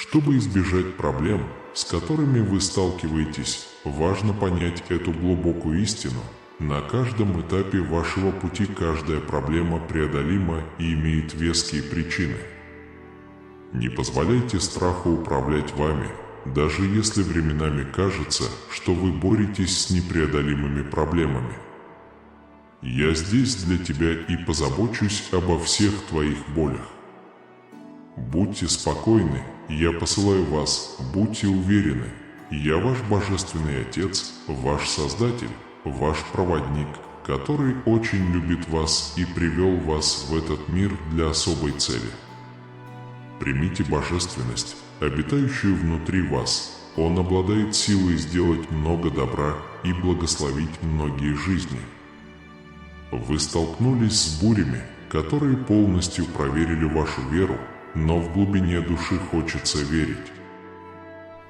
Чтобы избежать проблем, с которыми вы сталкиваетесь, важно понять эту глубокую истину. На каждом этапе вашего пути каждая проблема преодолима и имеет веские причины. Не позволяйте страху управлять вами, даже если временами кажется, что вы боретесь с непреодолимыми проблемами. Я здесь для тебя и позабочусь обо всех твоих болях. Будьте спокойны, я посылаю вас, будьте уверены, я ваш Божественный Отец, ваш Создатель, ваш проводник, который очень любит вас и привел вас в этот мир для особой цели. Примите божественность, обитающую внутри вас. Он обладает силой сделать много добра и благословить многие жизни. Вы столкнулись с бурями, которые полностью проверили вашу веру, но в глубине души хочется верить.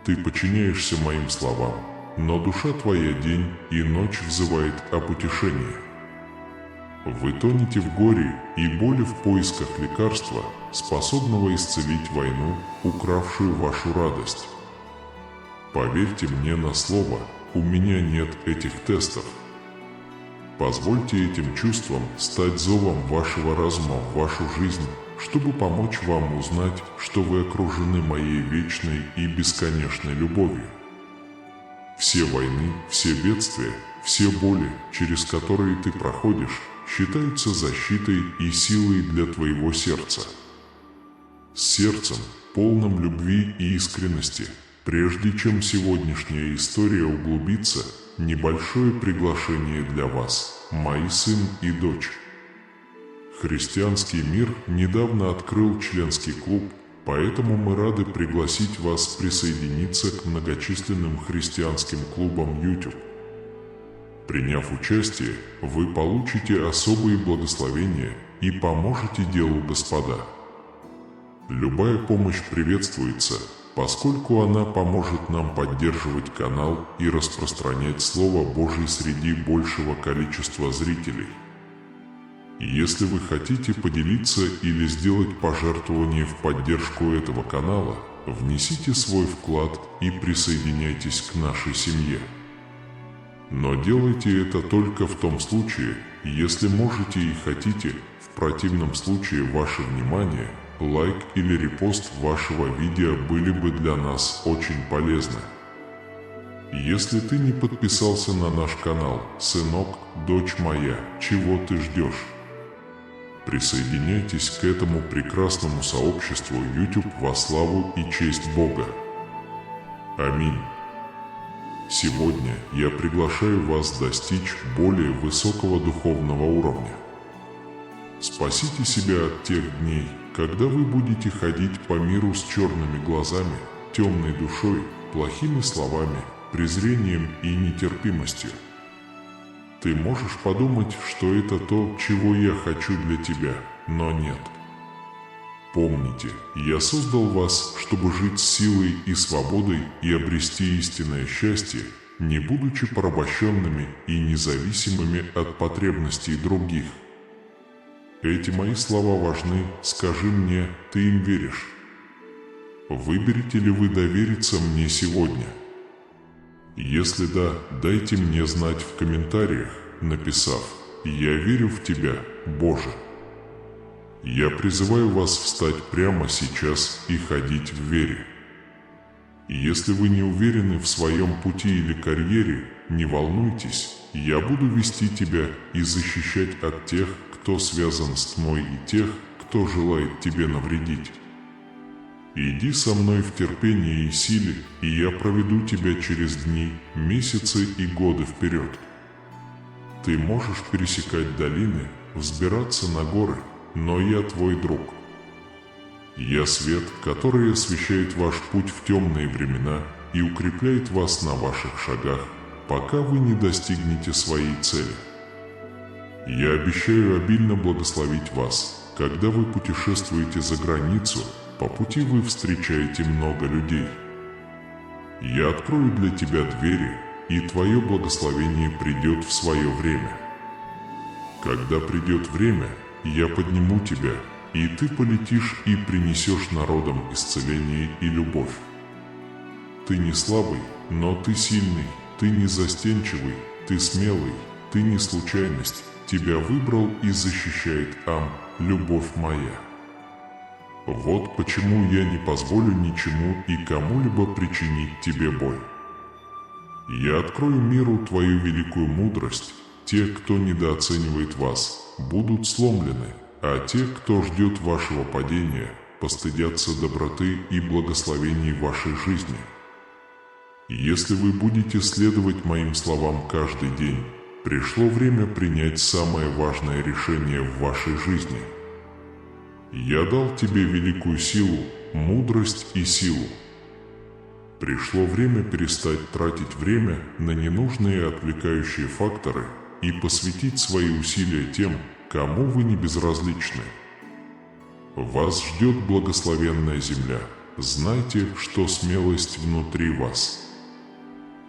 Ты подчиняешься моим словам, но душа твоя день и ночь взывает об утешении. Вы тонете в горе и боли в поисках лекарства, способного исцелить войну, укравшую вашу радость. Поверьте мне на слово, у меня нет этих тестов. Позвольте этим чувствам стать зовом вашего разума в вашу жизнь, чтобы помочь вам узнать, что вы окружены моей вечной и бесконечной любовью. Все войны, все бедствия, все боли, через которые ты проходишь, считаются защитой и силой для твоего сердца. С сердцем, полным любви и искренности, прежде чем сегодняшняя история углубится, небольшое приглашение для вас, мои сын и дочь. Христианский мир недавно открыл членский клуб, поэтому мы рады пригласить вас присоединиться к многочисленным христианским клубам YouTube. Приняв участие, вы получите особые благословения и поможете делу Господа. Любая помощь приветствуется, поскольку она поможет нам поддерживать канал и распространять Слово Божие среди большего количества зрителей. Если вы хотите поделиться или сделать пожертвование в поддержку этого канала, внесите свой вклад и присоединяйтесь к нашей семье. Но делайте это только в том случае, если можете и хотите, в противном случае ваше внимание, лайк или репост вашего видео были бы для нас очень полезны. Если ты не подписался на наш канал, сынок, дочь моя, чего ты ждешь? Присоединяйтесь к этому прекрасному сообществу YouTube во славу и честь Бога. Аминь. Сегодня я приглашаю вас достичь более высокого духовного уровня. Спасите себя от тех дней, когда вы будете ходить по миру с черными глазами, темной душой, плохими словами, презрением и нетерпимостью. Ты можешь подумать, что это то, чего я хочу для тебя, но нет. Помните, я создал вас, чтобы жить с силой и свободой и обрести истинное счастье, не будучи порабощенными и независимыми от потребностей других. Эти мои слова важны, скажи мне, ты им веришь? Выберете ли вы довериться мне сегодня? Если да, дайте мне знать в комментариях, написав «Я верю в Тебя, Боже». Я призываю вас встать прямо сейчас и ходить в вере. Если вы не уверены в своем пути или карьере, не волнуйтесь, я буду вести тебя и защищать от тех, кто связан с тьмой, и тех, кто желает тебе навредить. Иди со мной в терпении и силе, и я проведу тебя через дни, месяцы и годы вперед. Ты можешь пересекать долины, взбираться на горы, но я твой друг. Я свет, который освещает ваш путь в темные времена и укрепляет вас на ваших шагах, пока вы не достигнете своей цели. Я обещаю обильно благословить вас, когда вы путешествуете за границу, по пути вы встречаете много людей. Я открою для тебя двери, и твое благословение придет в свое время. Когда придет время, я подниму тебя, и ты полетишь и принесешь народам исцеление и любовь. Ты не слабый, но ты сильный, ты не застенчивый, ты смелый, ты не случайность, тебя выбрал и защищает любовь моя. Вот почему я не позволю ничему и кому-либо причинить тебе боль. Я открою миру твою великую мудрость. Те, кто недооценивает вас, будут сломлены, а те, кто ждет вашего падения, постыдятся доброты и благословений вашей жизни. Если вы будете следовать моим словам каждый день, пришло время принять самое важное решение в вашей жизни. Я дал тебе великую силу, мудрость и силу. Пришло время перестать тратить время на ненужные отвлекающие факторы и посвятить свои усилия тем, кому вы не безразличны. Вас ждет благословенная земля. Знайте, что смелость внутри вас.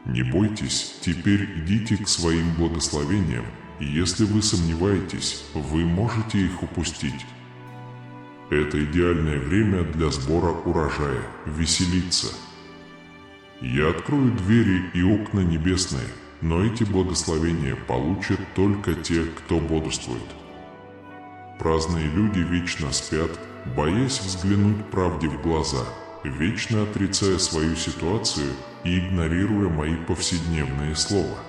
Не бойтесь, теперь идите к своим благословениям, и если вы сомневаетесь, вы можете их упустить. Это идеальное время для сбора урожая, веселиться. Я открою двери и окна небесные, но эти благословения получат только те, кто бодрствует. Праздные люди вечно спят, боясь взглянуть правде в глаза, вечно отрицая свою ситуацию и игнорируя мои повседневные слова.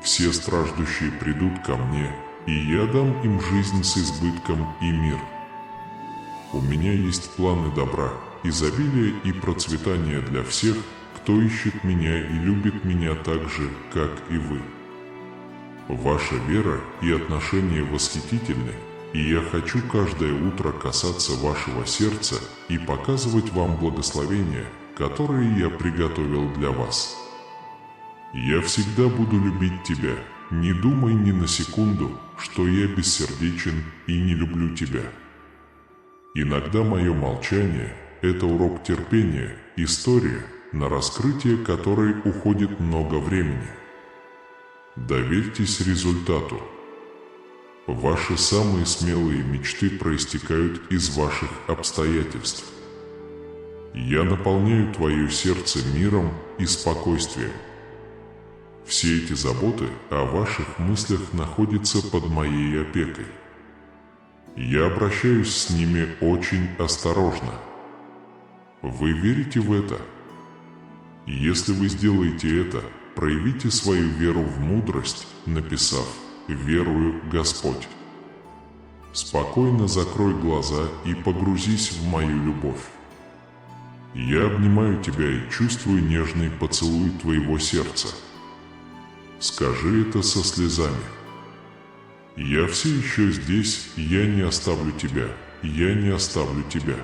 Все страждущие придут ко мне, и я дам им жизнь с избытком и мир. У меня есть планы добра, изобилия и процветания для всех, кто ищет меня и любит меня так же, как и вы. Ваша вера и отношения восхитительны, и я хочу каждое утро касаться вашего сердца и показывать вам благословения, которые я приготовил для вас. Я всегда буду любить тебя, не думай ни на секунду, что я бессердечен и не люблю тебя. Иногда мое молчание – это урок терпения, история, на раскрытие которой уходит много времени. Доверьтесь результату. Ваши самые смелые мечты проистекают из ваших обстоятельств. Я наполняю твое сердце миром и спокойствием. Все эти заботы о ваших мыслях находятся под моей опекой. Я обращаюсь с ними очень осторожно. Вы верите в это? Если вы сделаете это, проявите свою веру в мудрость, написав «Верую, Господь». Спокойно закрой глаза и погрузись в мою любовь. Я обнимаю тебя и чувствую нежный поцелуй твоего сердца. Скажи это со слезами. Я все еще здесь, я не оставлю тебя, я не оставлю тебя.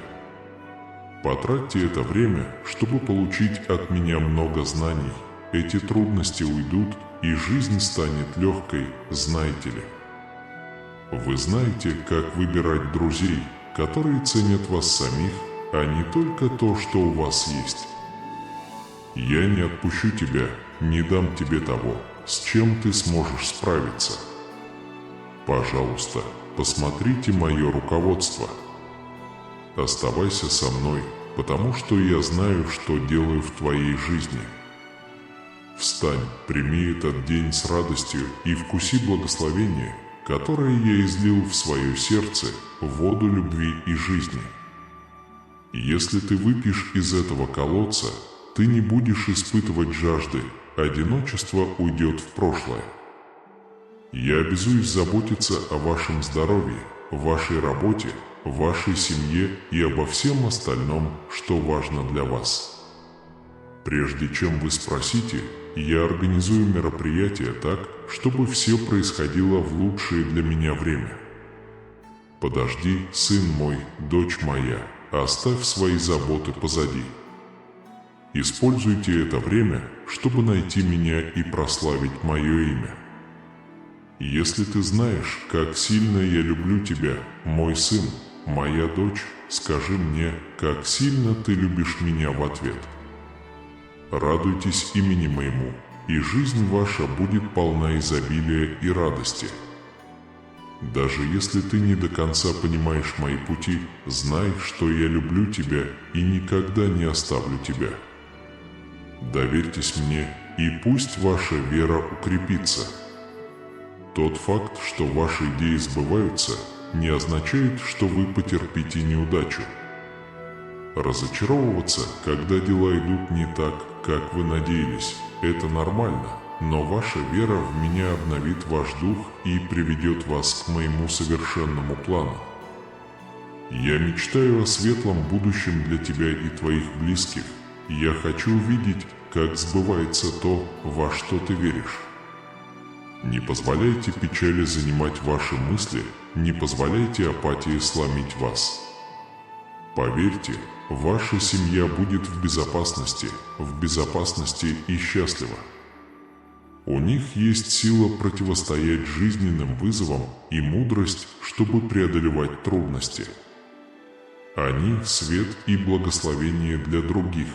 Потратьте это время, чтобы получить от меня много знаний. Эти трудности уйдут, и жизнь станет легкой, знаете ли. Вы знаете, как выбирать друзей, которые ценят вас самих, а не только то, что у вас есть. Я не отпущу тебя, не дам тебе того, с чем ты сможешь справиться. Пожалуйста, посмотрите мое руководство. Оставайся со мной, потому что я знаю, что делаю в твоей жизни. Встань, прими этот день с радостью и вкуси благословение, которое я излил в свое сердце, воду любви и жизни. Если ты выпьешь из этого колодца, ты не будешь испытывать жажды, одиночество уйдет в прошлое. Я обязуюсь заботиться о вашем здоровье, вашей работе, вашей семье и обо всем остальном, что важно для вас. Прежде чем вы спросите, я организую мероприятие так, чтобы все происходило в лучшее для меня время. Подожди, сын мой, дочь моя, оставь свои заботы позади. Используйте это время, чтобы найти меня и прославить мое имя. Если ты знаешь, как сильно я люблю тебя, мой сын, моя дочь, скажи мне, как сильно ты любишь меня в ответ. Радуйтесь имени моему, и жизнь ваша будет полна изобилия и радости. Даже если ты не до конца понимаешь мои пути, знай, что я люблю тебя и никогда не оставлю тебя. Доверьтесь мне, и пусть ваша вера укрепится. Тот факт, что ваши идеи сбываются, не означает, что вы потерпите неудачу. Разочаровываться, когда дела идут не так, как вы надеялись, это нормально, но ваша вера в меня обновит ваш дух и приведет вас к моему совершенному плану. Я мечтаю о светлом будущем для тебя и твоих близких. Я хочу увидеть, как сбывается то, во что ты веришь. Не позволяйте печали занимать ваши мысли, не позволяйте апатии сломить вас. Поверьте, ваша семья будет в безопасности и счастлива. У них есть сила противостоять жизненным вызовам и мудрость, чтобы преодолевать трудности. Они – свет и благословение для других.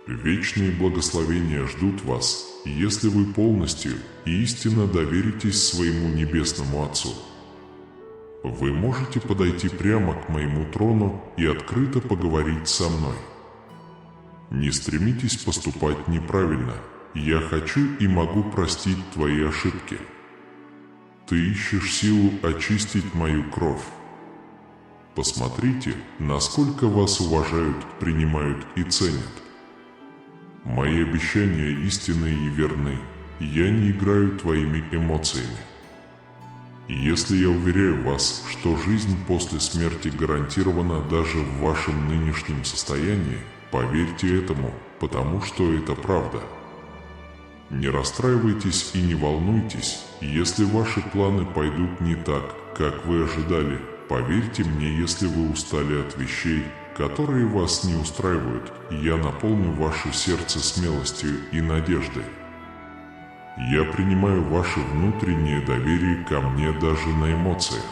Вечные благословения ждут вас, если вы полностью и истинно доверитесь своему Небесному Отцу. Вы можете подойти прямо к моему трону и открыто поговорить со мной. Не стремитесь поступать неправильно. Я хочу и могу простить твои ошибки. Ты ищешь силу очистить мою кровь. Посмотрите, насколько вас уважают, принимают и ценят. Мои обещания истинны и верны. Я не играю твоими эмоциями. Если я уверяю вас, что жизнь после смерти гарантирована даже в вашем нынешнем состоянии, поверьте этому, потому что это правда. Не расстраивайтесь и не волнуйтесь, если ваши планы пойдут не так, как вы ожидали. Поверьте мне, если вы устали от вещей, которые вас не устраивают, я наполню ваше сердце смелостью и надеждой. Я принимаю ваше внутреннее доверие ко мне даже на эмоциях.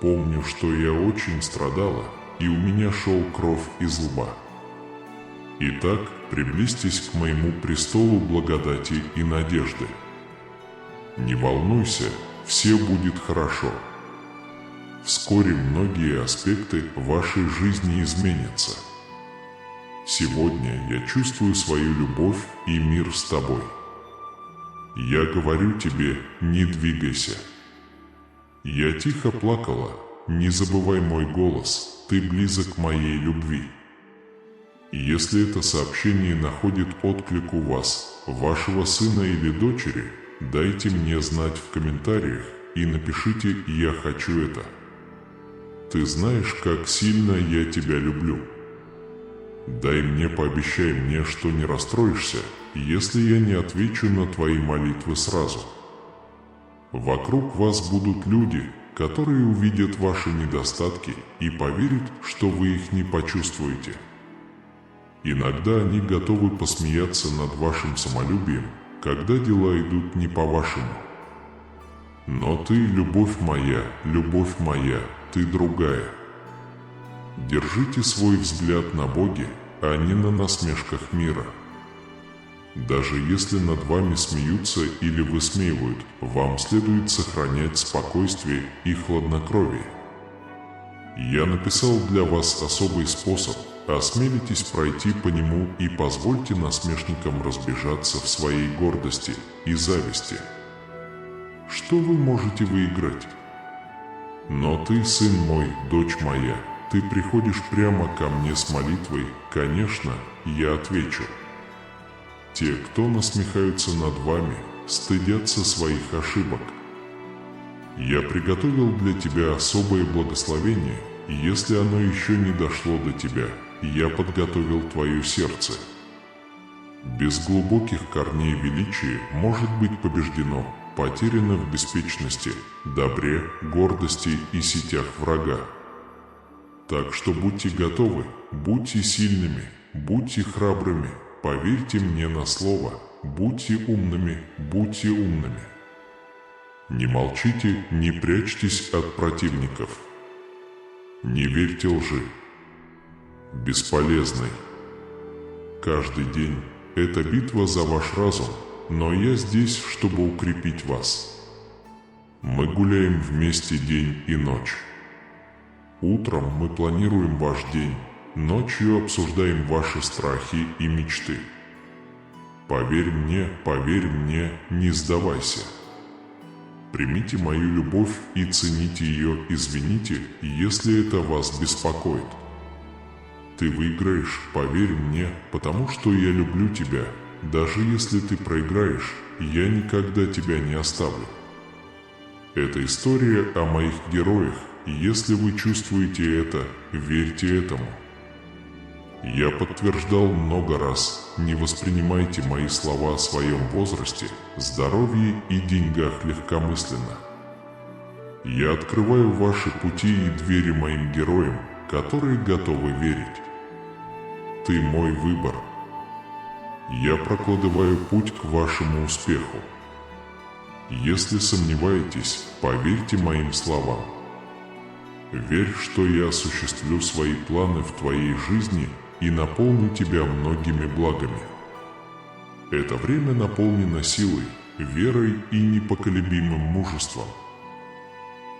Помню, что я очень страдала, и у меня шел кровь из лба. Итак, приблизьтесь к моему престолу благодати и надежды. Не волнуйся, все будет хорошо. Вскоре многие аспекты вашей жизни изменятся. Сегодня я чувствую свою любовь и мир с тобой. Я говорю тебе, не двигайся. Я тихо плакала, не забывай мой голос, ты близок моей любви. И если это сообщение находит отклик у вас, вашего сына или дочери, дайте мне знать в комментариях и напишите «Я хочу это». Ты знаешь, как сильно я тебя люблю. Пообещай мне, что не расстроишься, если я не отвечу на твои молитвы сразу. Вокруг вас будут люди, которые увидят ваши недостатки и поверят, что вы их не почувствуете. Иногда они готовы посмеяться над вашим самолюбием, когда дела идут не по-вашему. Но ты, любовь моя, ты другая. Держите свой взгляд на Боге, а не на насмешках мира. Даже если над вами смеются или высмеивают, вам следует сохранять спокойствие и хладнокровие. Я написал для вас особый способ, осмелитесь пройти по нему и позвольте насмешникам разбежаться в своей гордости и зависти. Что вы можете выиграть? Но ты, сын мой, дочь моя, ты приходишь прямо ко мне с молитвой, конечно, я отвечу. Те, кто насмехаются над вами, стыдятся своих ошибок. Я приготовил для тебя особое благословение, и если оно еще не дошло до тебя, я подготовил твое сердце. Без глубоких корней величие может быть побеждено, потеряно в беспечности, добре, гордости и сетях врага. Так что будьте готовы, будьте сильными, будьте храбрыми, поверьте мне на слово, будьте умными. Не молчите, не прячьтесь от противников. Не верьте лжи. Бесполезной. Каждый день – это битва за ваш разум, но я здесь, чтобы укрепить вас. Мы гуляем вместе день и ночь. Утром мы планируем ваш день, ночью обсуждаем ваши страхи и мечты. Поверь мне, не сдавайся. Примите мою любовь и цените ее, извините, если это вас беспокоит. Ты выиграешь, поверь мне, потому что я люблю тебя. Даже если ты проиграешь, я никогда тебя не оставлю. Это история о моих героях, и если вы чувствуете это, верьте этому. Я подтверждал много раз, не воспринимайте мои слова о своем возрасте, здоровье и деньгах легкомысленно. Я открываю ваши пути и двери моим героям, которые готовы верить. Ты мой выбор. Я прокладываю путь к вашему успеху. Если сомневаетесь, поверьте моим словам. Верь, что я осуществлю свои планы в твоей жизни и наполню тебя многими благами. Это время наполнено силой, верой и непоколебимым мужеством.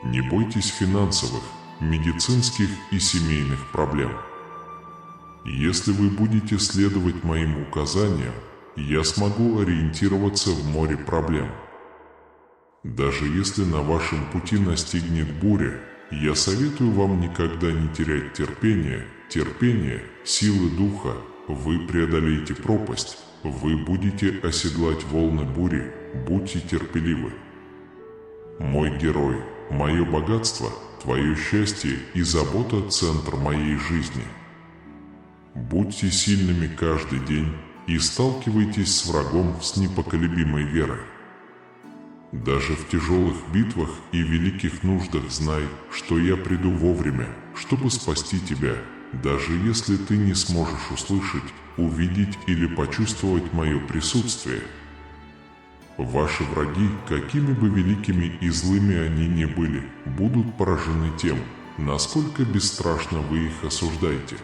Не бойтесь финансовых, медицинских и семейных проблем. Если вы будете следовать моим указаниям, я смогу ориентироваться в море проблем. Даже если на вашем пути настигнет буря, я советую вам никогда не терять терпение, силы духа. Вы преодолеете пропасть, вы будете оседлать волны бури, будьте терпеливы. Мой герой, мое богатство, твое счастье и забота – центр моей жизни. Будьте сильными каждый день и сталкивайтесь с врагом с непоколебимой верой. Даже в тяжелых битвах и великих нуждах знай, что я приду вовремя, чтобы спасти тебя, даже если ты не сможешь услышать, увидеть или почувствовать мое присутствие. Ваши враги, какими бы великими и злыми они ни были, будут поражены тем, насколько бесстрашно вы их осуждаете.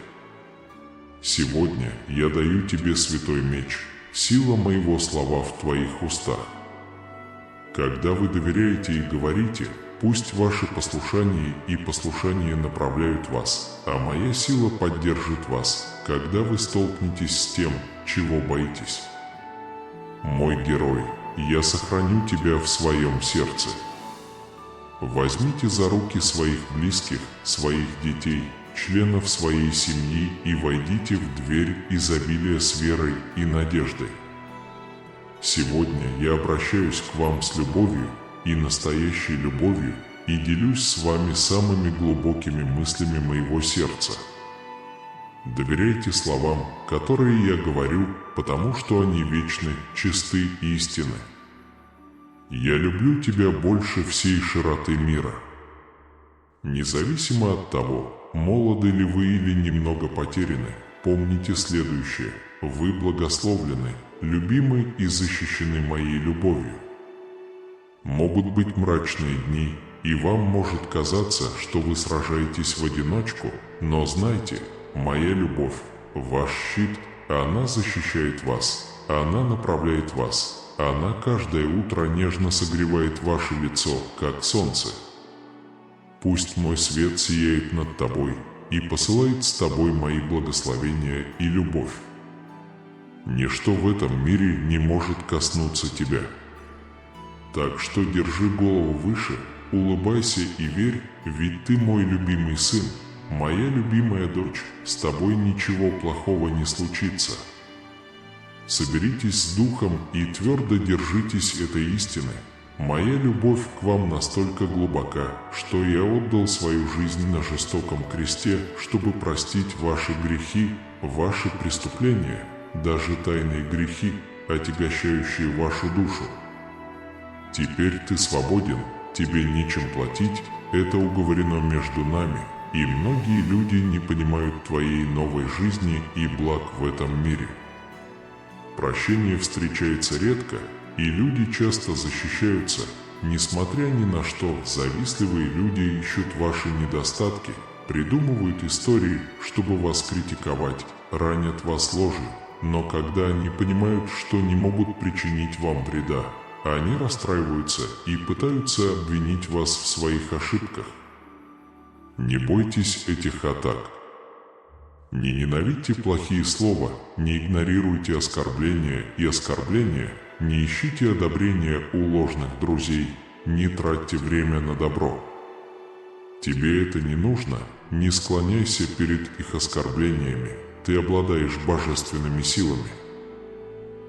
Сегодня я даю тебе святой меч, сила моего слова в твоих устах. Когда вы доверяете и говорите, пусть ваше послушание направляют вас, а моя сила поддержит вас, когда вы столкнетесь с тем, чего боитесь. Мой герой, я сохраню тебя в своем сердце. Возьмите за руки своих близких, своих детей, членов своей семьи и войдите в дверь изобилия с верой и надеждой. Сегодня я обращаюсь к вам с любовью и настоящей любовью и делюсь с вами самыми глубокими мыслями моего сердца. Доверяйте словам, которые я говорю, потому что они вечны, чисты и истинны. Я люблю тебя больше всей широты мира. Независимо от того, молоды ли вы или немного потеряны, помните следующее: вы благословлены, любимы и защищены моей любовью. Могут быть мрачные дни, и вам может казаться, что вы сражаетесь в одиночку, но знайте, моя любовь, ваш щит, она защищает вас, она направляет вас, она каждое утро нежно согревает ваше лицо, как солнце. Пусть мой свет сияет над тобой и посылает с тобой мои благословения и любовь. Ничто в этом мире не может коснуться тебя. Так что держи голову выше, улыбайся и верь, ведь ты мой любимый сын, моя любимая дочь, с тобой ничего плохого не случится. Соберитесь с духом и твердо держитесь этой истины. Моя любовь к вам настолько глубока, что я отдал свою жизнь на жестоком кресте, чтобы простить ваши грехи, ваши преступления, даже тайные грехи, отягощающие вашу душу. Теперь ты свободен, тебе нечем платить, это уговорено между нами, и многие люди не понимают твоей новой жизни и благ в этом мире. Прощение встречается редко, и люди часто защищаются. Несмотря ни на что, завистливые люди ищут ваши недостатки, придумывают истории, чтобы вас критиковать, ранят вас ложью, но когда они понимают, что не могут причинить вам вреда, они расстраиваются и пытаются обвинить вас в своих ошибках. Не бойтесь этих атак. Не ненавидьте плохие слова, не игнорируйте оскорбления и оскорбления, не ищите одобрения у ложных друзей, не тратьте время на добро. Тебе это не нужно, не склоняйся перед их оскорблениями, ты обладаешь божественными силами.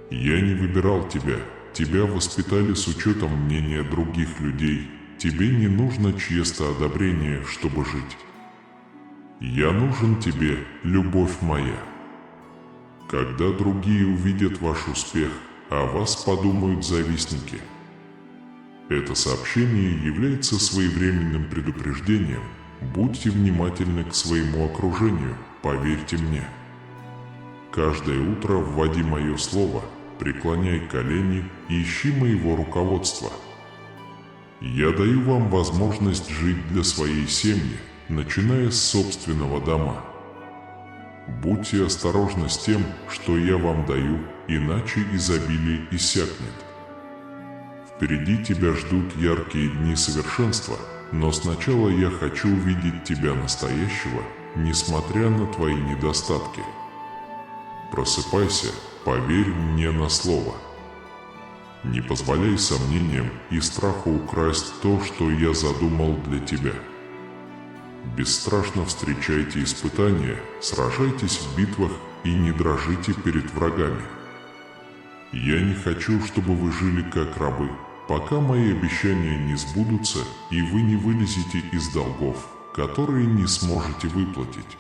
Я не выбирал тебя, тебя воспитали с учетом мнения других людей, тебе не нужно чье-то одобрение, чтобы жить. Я нужен тебе, любовь моя. Когда другие увидят ваш успех, о вас подумают завистники. Это сообщение является своевременным предупреждением. Будьте внимательны к своему окружению, поверьте мне. Каждое утро вводи мое слово, преклоняй колени и ищи моего руководства. Я даю вам возможность жить для своей семьи, начиная с собственного дома. Будьте осторожны с тем, что я вам даю, иначе изобилие иссякнет. Впереди тебя ждут яркие дни совершенства, но сначала я хочу увидеть тебя настоящего, несмотря на твои недостатки. Просыпайся, поверь мне на слово. Не позволяй сомнениям и страху украсть то, что я задумал для тебя. Бесстрашно встречайте испытания, сражайтесь в битвах и не дрожите перед врагами. Я не хочу, чтобы вы жили как рабы, пока мои обещания не сбудутся и вы не вылезете из долгов, которые не сможете выплатить.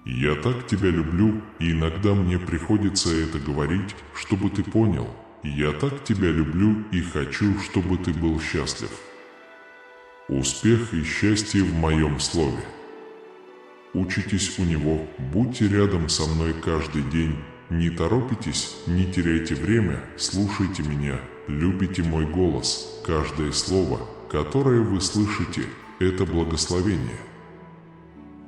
Я так тебя люблю, и иногда мне приходится это говорить, чтобы ты понял. Я так тебя люблю и хочу, чтобы ты был счастлив. Успех и счастье в моем слове. Учитесь у него, будьте рядом со мной каждый день, не торопитесь, не теряйте время, слушайте меня, любите мой голос, каждое слово, которое вы слышите, это благословение.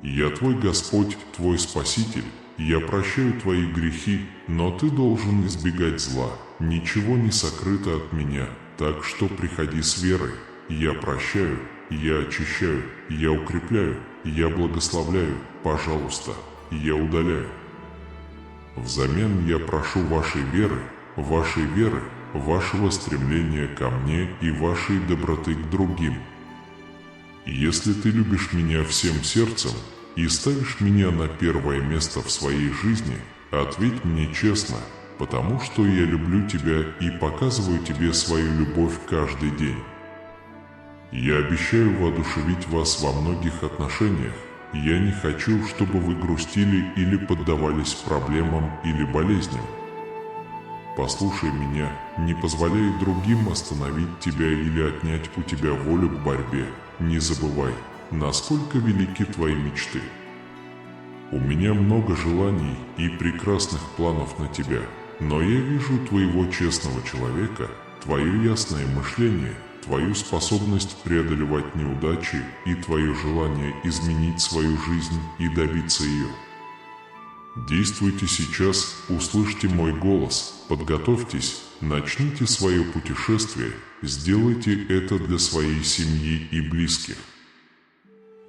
Я твой Господь, твой Спаситель, я прощаю твои грехи, но ты должен избегать зла, ничего не сокрыто от меня, так что приходи с верой. Я прощаю, я очищаю, я укрепляю, я благословляю, пожалуйста, я удаляю. Взамен я прошу вашей веры, вашего стремления ко мне и вашей доброты к другим. Если ты любишь меня всем сердцем и ставишь меня на первое место в своей жизни, ответь мне честно, потому что я люблю тебя и показываю тебе свою любовь каждый день. Я обещаю воодушевить вас во многих отношениях. Я не хочу, чтобы вы грустили или поддавались проблемам или болезням. Послушай меня, не позволяй другим остановить тебя или отнять у тебя волю к борьбе. Не забывай, насколько велики твои мечты. У меня много желаний и прекрасных планов на тебя, но я вижу твоего честного человека, твое ясное мышление, твою способность преодолевать неудачи и твое желание изменить свою жизнь и добиться ее. Действуйте сейчас, услышьте мой голос, подготовьтесь, начните свое путешествие, сделайте это для своей семьи и близких.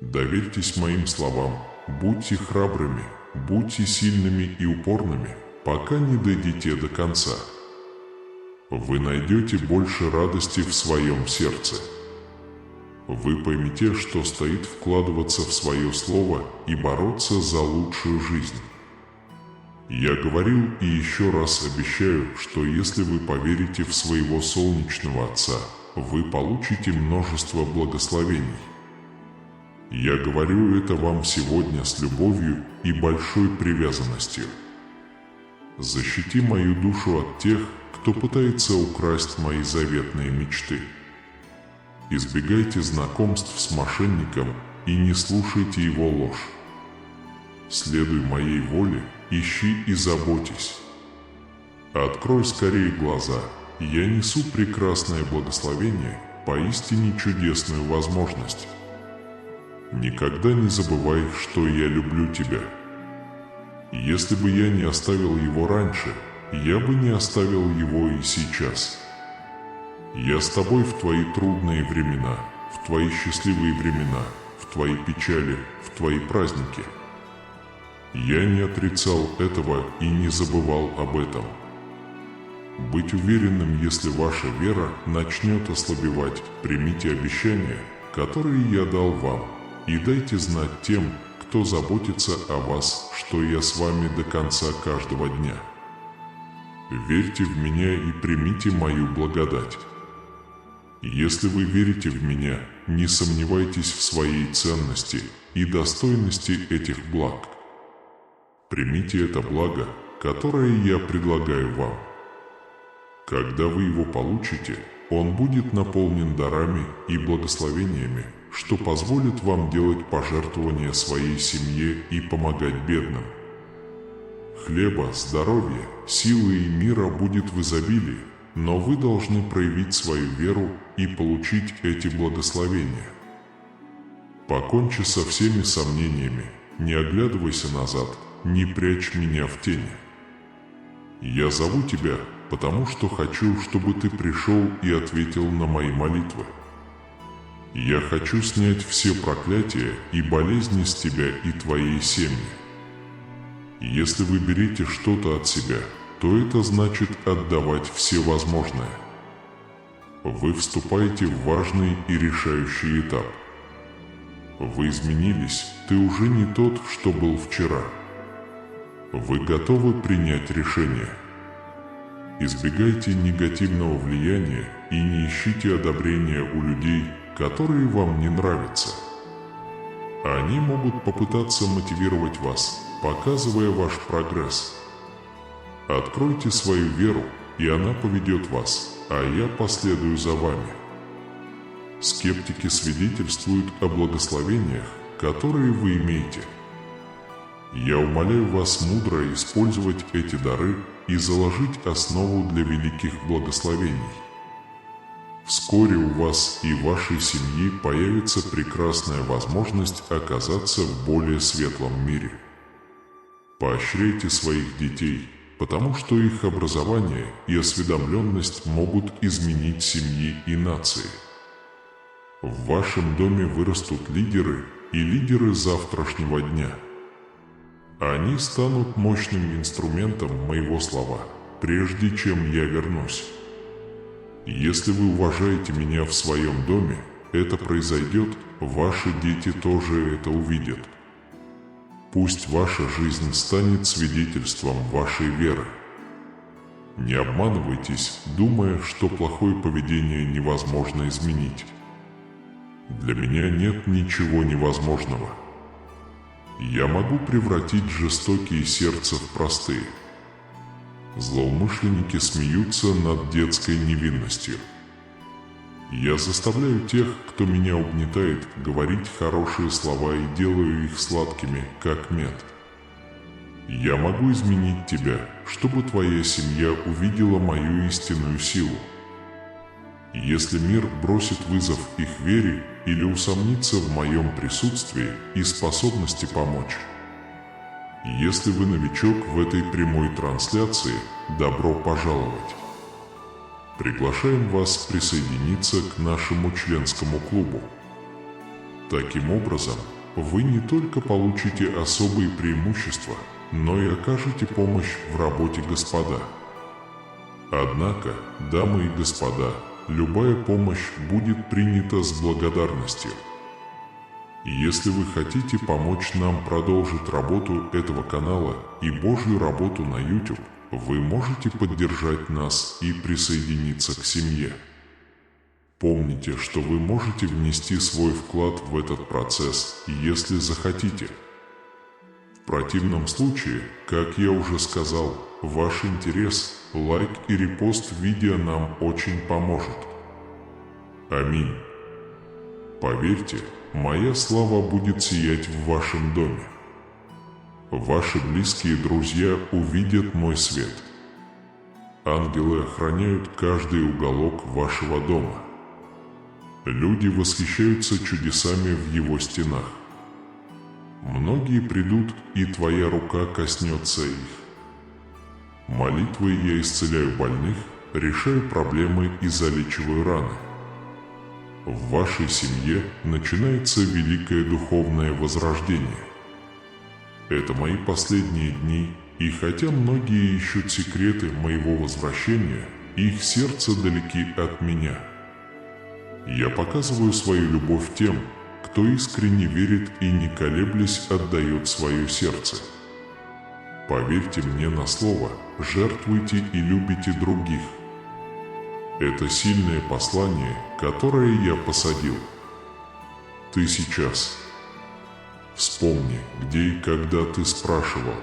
Доверьтесь моим словам, будьте храбрыми, будьте сильными и упорными, пока не дойдете до конца. Вы найдете больше радости в своем сердце. Вы поймете, что стоит вкладываться в свое слово и бороться за лучшую жизнь. Я говорил и еще раз обещаю, что если вы поверите в своего солнечного Отца, вы получите множество благословений. Я говорю это вам сегодня с любовью и большой привязанностью. Защити мою душу от тех, кто пытается украсть мои заветные мечты. Избегайте знакомств с мошенником и не слушайте его ложь. Следуй моей воле, ищи и заботись. Открой скорее глаза, я несу прекрасное благословение, поистине чудесную возможность. Никогда не забывай, что я люблю тебя. Если бы я не оставил его раньше, я бы не оставил его и сейчас. Я с тобой в твои трудные времена, в твои счастливые времена, в твои печали, в твои праздники. Я не отрицал этого и не забывал об этом. Быть уверенным, если ваша вера начнет ослабевать, примите обещания, которые я дал вам, и дайте знать тем, кто заботится о вас, что я с вами до конца каждого дня. Верьте в меня и примите мою благодать. Если вы верите в меня, не сомневайтесь в своей ценности и достойности этих благ. Примите это благо, которое я предлагаю вам. Когда вы его получите, он будет наполнен дарами и благословениями, что позволит вам делать пожертвования своей семье и помогать бедным. Хлеба, здоровья, силы и мира будет в изобилии, но вы должны проявить свою веру и получить эти благословения. Покончи со всеми сомнениями, не оглядывайся назад, не прячь меня в тени. Я зову тебя, потому что хочу, чтобы ты пришел и ответил на мои молитвы. Я хочу снять все проклятия и болезни с тебя и твоей семьи. Если вы берете что-то от себя, то это значит отдавать всевозможное. Вы вступаете в важный и решающий этап. Вы изменились, ты уже не тот, что был вчера. Вы готовы принять решение. Избегайте негативного влияния и не ищите одобрения у людей, которые вам не нравятся. Они могут попытаться мотивировать вас, показывая ваш прогресс. Откройте свою веру, и она поведет вас, а я последую за вами. Скептики свидетельствуют о благословениях, которые вы имеете. Я умоляю вас мудро использовать эти дары и заложить основу для великих благословений. Вскоре у вас и вашей семьи появится прекрасная возможность оказаться в более светлом мире. Поощряйте своих детей, потому что их образование и осведомленность могут изменить семьи и нации. В вашем доме вырастут лидеры и лидеры завтрашнего дня. Они станут мощным инструментом моего слова, прежде чем я вернусь. Если вы уважаете меня в своем доме, это произойдет, ваши дети тоже это увидят. Пусть ваша жизнь станет свидетельством вашей веры. Не обманывайтесь, думая, что плохое поведение невозможно изменить. Для меня нет ничего невозможного. Я могу превратить жестокие сердца в простые. Злоумышленники смеются над детской невинностью. Я заставляю тех, кто меня угнетает, говорить хорошие слова и делаю их сладкими, как мед. Я могу изменить тебя, чтобы твоя семья увидела мою истинную силу. Если мир бросит вызов их вере или усомнится в моем присутствии и способности помочь. Если вы новичок в этой прямой трансляции, добро пожаловать. Приглашаем вас присоединиться к нашему членскому клубу. Таким образом, вы не только получите особые преимущества, но и окажете помощь в работе Господа. Однако, дамы и господа, любая помощь будет принята с благодарностью. Если вы хотите помочь нам продолжить работу этого канала и Божью работу на YouTube, вы можете поддержать нас и присоединиться к семье. Помните, что вы можете внести свой вклад в этот процесс, если захотите. В противном случае, как я уже сказал, ваш интерес, лайк и репост видео нам очень поможет. Аминь. Поверьте, моя слава будет сиять в вашем доме. Ваши близкие друзья увидят мой свет. Ангелы охраняют каждый уголок вашего дома. Люди восхищаются чудесами в его стенах. Многие придут, и твоя рука коснется их. Молитвой я исцеляю больных, решаю проблемы и залечиваю раны. В вашей семье начинается великое духовное возрождение. Это мои последние дни, и хотя многие ищут секреты моего возвращения, их сердце далеки от меня. Я показываю свою любовь тем, кто искренне верит и не колеблясь отдает свое сердце. Поверьте мне на слово, жертвуйте и любите других. Это сильное послание, которое я посадил. Ты сейчас. Вспомни, где и когда ты спрашивал.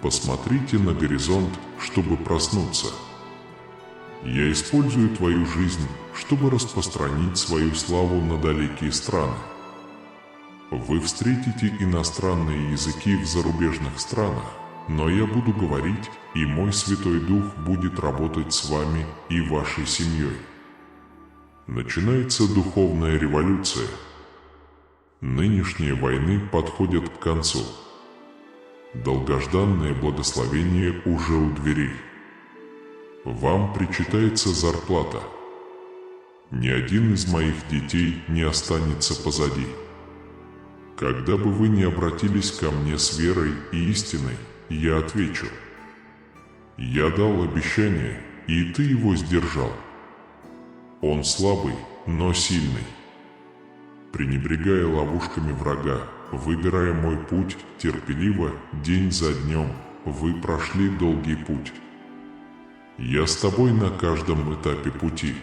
Посмотрите на горизонт, чтобы проснуться. Я использую твою жизнь, чтобы распространить свою славу на далекие страны. Вы встретите иностранные языки в зарубежных странах, но я буду говорить, и мой Святой Дух будет работать с вами и вашей семьей. Начинается духовная революция. Нынешние войны подходят к концу. Долгожданное благословение уже у дверей. Вам причитается зарплата. Ни один из моих детей не останется позади. Когда бы вы ни обратились ко мне с верой и истиной, я отвечу. Я дал обещание, и ты его сдержал. Он слабый, но сильный. Пренебрегая ловушками врага, выбирая мой путь терпеливо, день за днем, вы прошли долгий путь. Я с тобой на каждом этапе пути.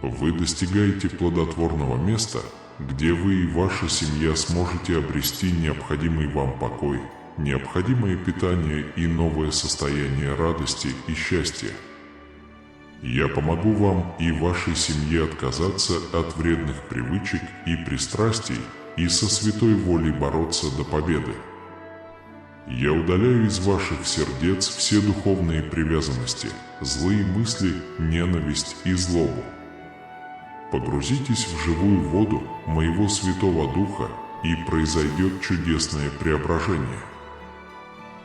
Вы достигаете плодотворного места, где вы и ваша семья сможете обрести необходимый вам покой, необходимое питание и новое состояние радости и счастья. Я помогу вам и вашей семье отказаться от вредных привычек и пристрастий и со святой волей бороться до победы. Я удаляю из ваших сердец все духовные привязанности, злые мысли, ненависть и злобу. Погрузитесь в живую воду моего Святого Духа, и произойдет чудесное преображение.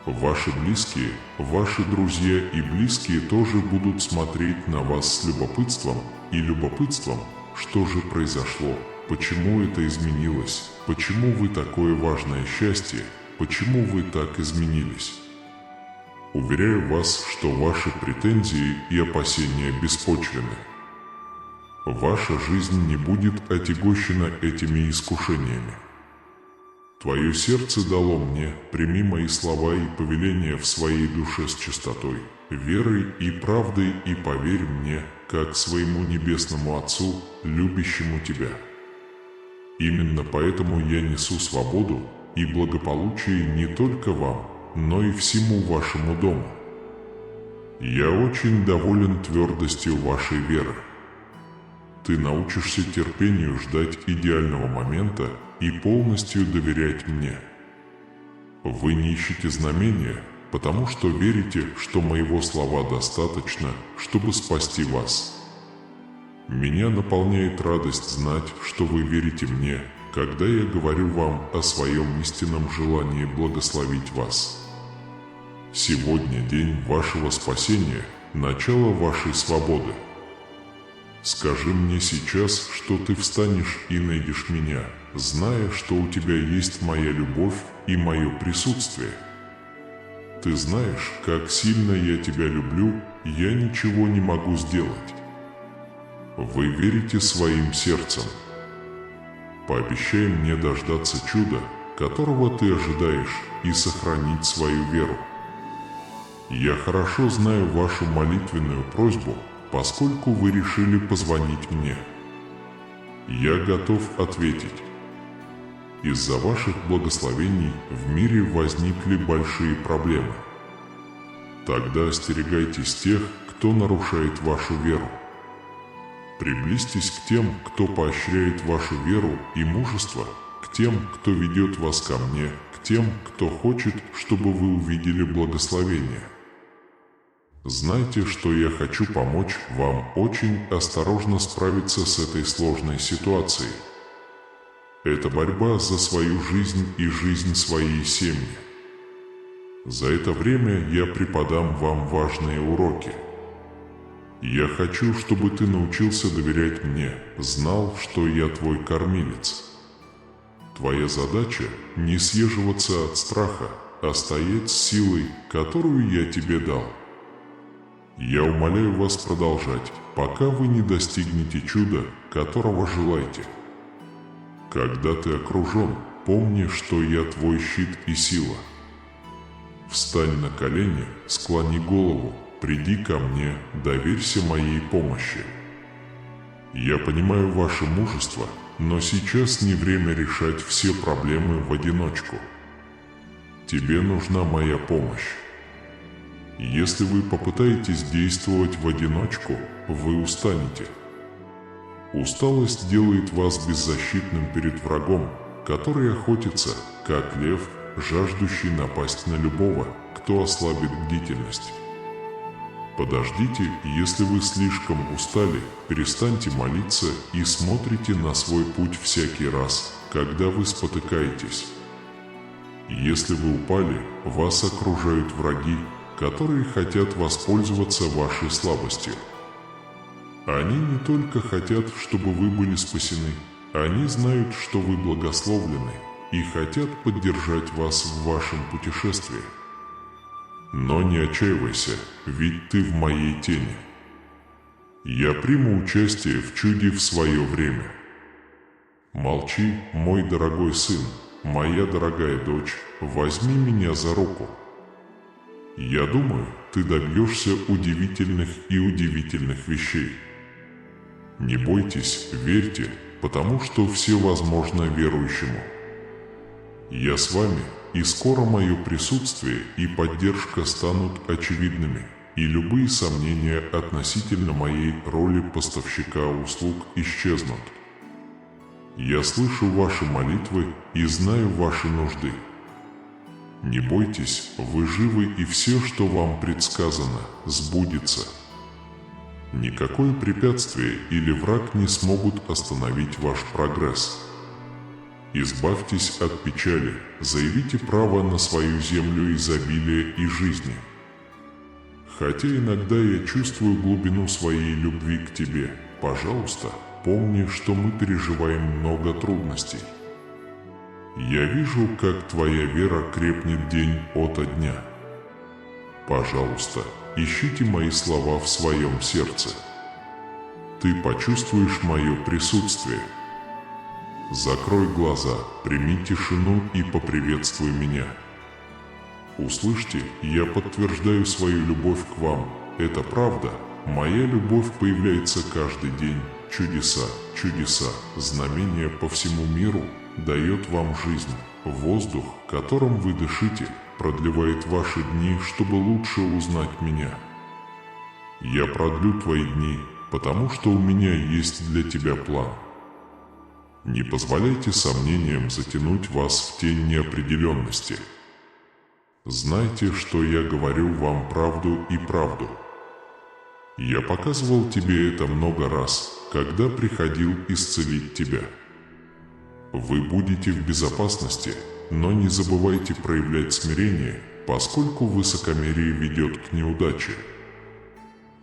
Ваши близкие, ваши друзья и близкие тоже будут смотреть на вас с любопытством, что же произошло, почему это изменилось, почему вы такое важное счастье, почему вы так изменились. Уверяю вас, что ваши претензии и опасения беспочвенны. Ваша жизнь не будет отягощена этими искушениями. Твое сердце дало мне, прими мои слова и повеления в своей душе с чистотой, верой и правдой, и поверь мне, как своему небесному Отцу, любящему тебя. Именно поэтому я несу свободу и благополучие не только вам, но и всему вашему дому. Я очень доволен твердостью вашей веры. Ты научишься терпению ждать идеального момента и полностью доверять мне. Вы не ищете знамения, потому что верите, что моего слова достаточно, чтобы спасти вас. Меня наполняет радость знать, что вы верите мне, когда я говорю вам о своем истинном желании благословить вас. Сегодня день вашего спасения, начало вашей свободы. Скажи мне сейчас, что ты встанешь и найдешь меня, зная, что у тебя есть моя любовь и мое присутствие. Ты знаешь, как сильно я тебя люблю, я ничего не могу сделать. Вы верите своим сердцем. Пообещай мне дождаться чуда, которого ты ожидаешь, и сохранить свою веру. Я хорошо знаю вашу молитвенную просьбу, поскольку вы решили позвонить мне. Я готов ответить. Из-за ваших благословений в мире возникли большие проблемы. Тогда остерегайтесь тех, кто нарушает вашу веру. Приблизьтесь к тем, кто поощряет вашу веру и мужество, к тем, кто ведет вас ко мне, к тем, кто хочет, чтобы вы увидели благословение. Знайте, что я хочу помочь вам очень осторожно справиться с этой сложной ситуацией. Это борьба за свою жизнь и жизнь своей семьи. За это время я преподам вам важные уроки. Я хочу, чтобы ты научился доверять мне, знал, что я твой кормилец. Твоя задача – не съеживаться от страха, а стоять с силой, которую я тебе дал. Я умоляю вас продолжать, пока вы не достигнете чуда, которого желаете. Когда ты окружен, помни, что я твой щит и сила. Встань на колени, склони голову, приди ко мне, доверься моей помощи. Я понимаю ваше мужество, но сейчас не время решать все проблемы в одиночку. Тебе нужна моя помощь. Если вы попытаетесь действовать в одиночку, вы устанете. Усталость делает вас беззащитным перед врагом, который охотится, как лев, жаждущий напасть на любого, кто ослабит бдительность. Подождите, если вы слишком устали, перестаньте молиться и смотрите на свой путь всякий раз, когда вы спотыкаетесь. Если вы упали, вас окружают враги, которые хотят воспользоваться вашей слабостью. Они не только хотят, чтобы вы были спасены, они знают, что вы благословлены, и хотят поддержать вас в вашем путешествии. Но не отчаивайся, ведь ты в моей тени. Я приму участие в чуде в свое время. Молчи, мой дорогой сын, моя дорогая дочь, возьми меня за руку. Я думаю, ты добьешься удивительных вещей. Не бойтесь, верьте, потому что все возможно верующему. Я с вами, и скоро мое присутствие и поддержка станут очевидными, и любые сомнения относительно моей роли поставщика услуг исчезнут. Я слышу ваши молитвы и знаю ваши нужды. Не бойтесь, вы живы, и все, что вам предсказано, сбудется. Никакое препятствие или враг не смогут остановить ваш прогресс. Избавьтесь от печали, заявите право на свою землю изобилия и жизни. Хотя иногда я чувствую глубину своей любви к тебе, пожалуйста, помни, что мы переживаем много трудностей. Я вижу, как твоя вера крепнет день ото дня. Пожалуйста, ищите мои слова в своем сердце. Ты почувствуешь мое присутствие. Закрой глаза, прими тишину и поприветствуй меня. Услышьте, я подтверждаю свою любовь к вам. Это правда. Моя любовь появляется каждый день. Чудеса, чудеса, знамения по всему миру дает вам жизнь. Воздух, которым вы дышите, продлевает ваши дни, чтобы лучше узнать меня. Я продлю твои дни, потому что у меня есть для тебя план. Не позволяйте сомнениям затянуть вас в тень неопределенности. Знайте, что я говорю вам правду и правду. Я показывал тебе это много раз, когда приходил исцелить тебя. Вы будете в безопасности, но не забывайте проявлять смирение, поскольку высокомерие ведет к неудаче.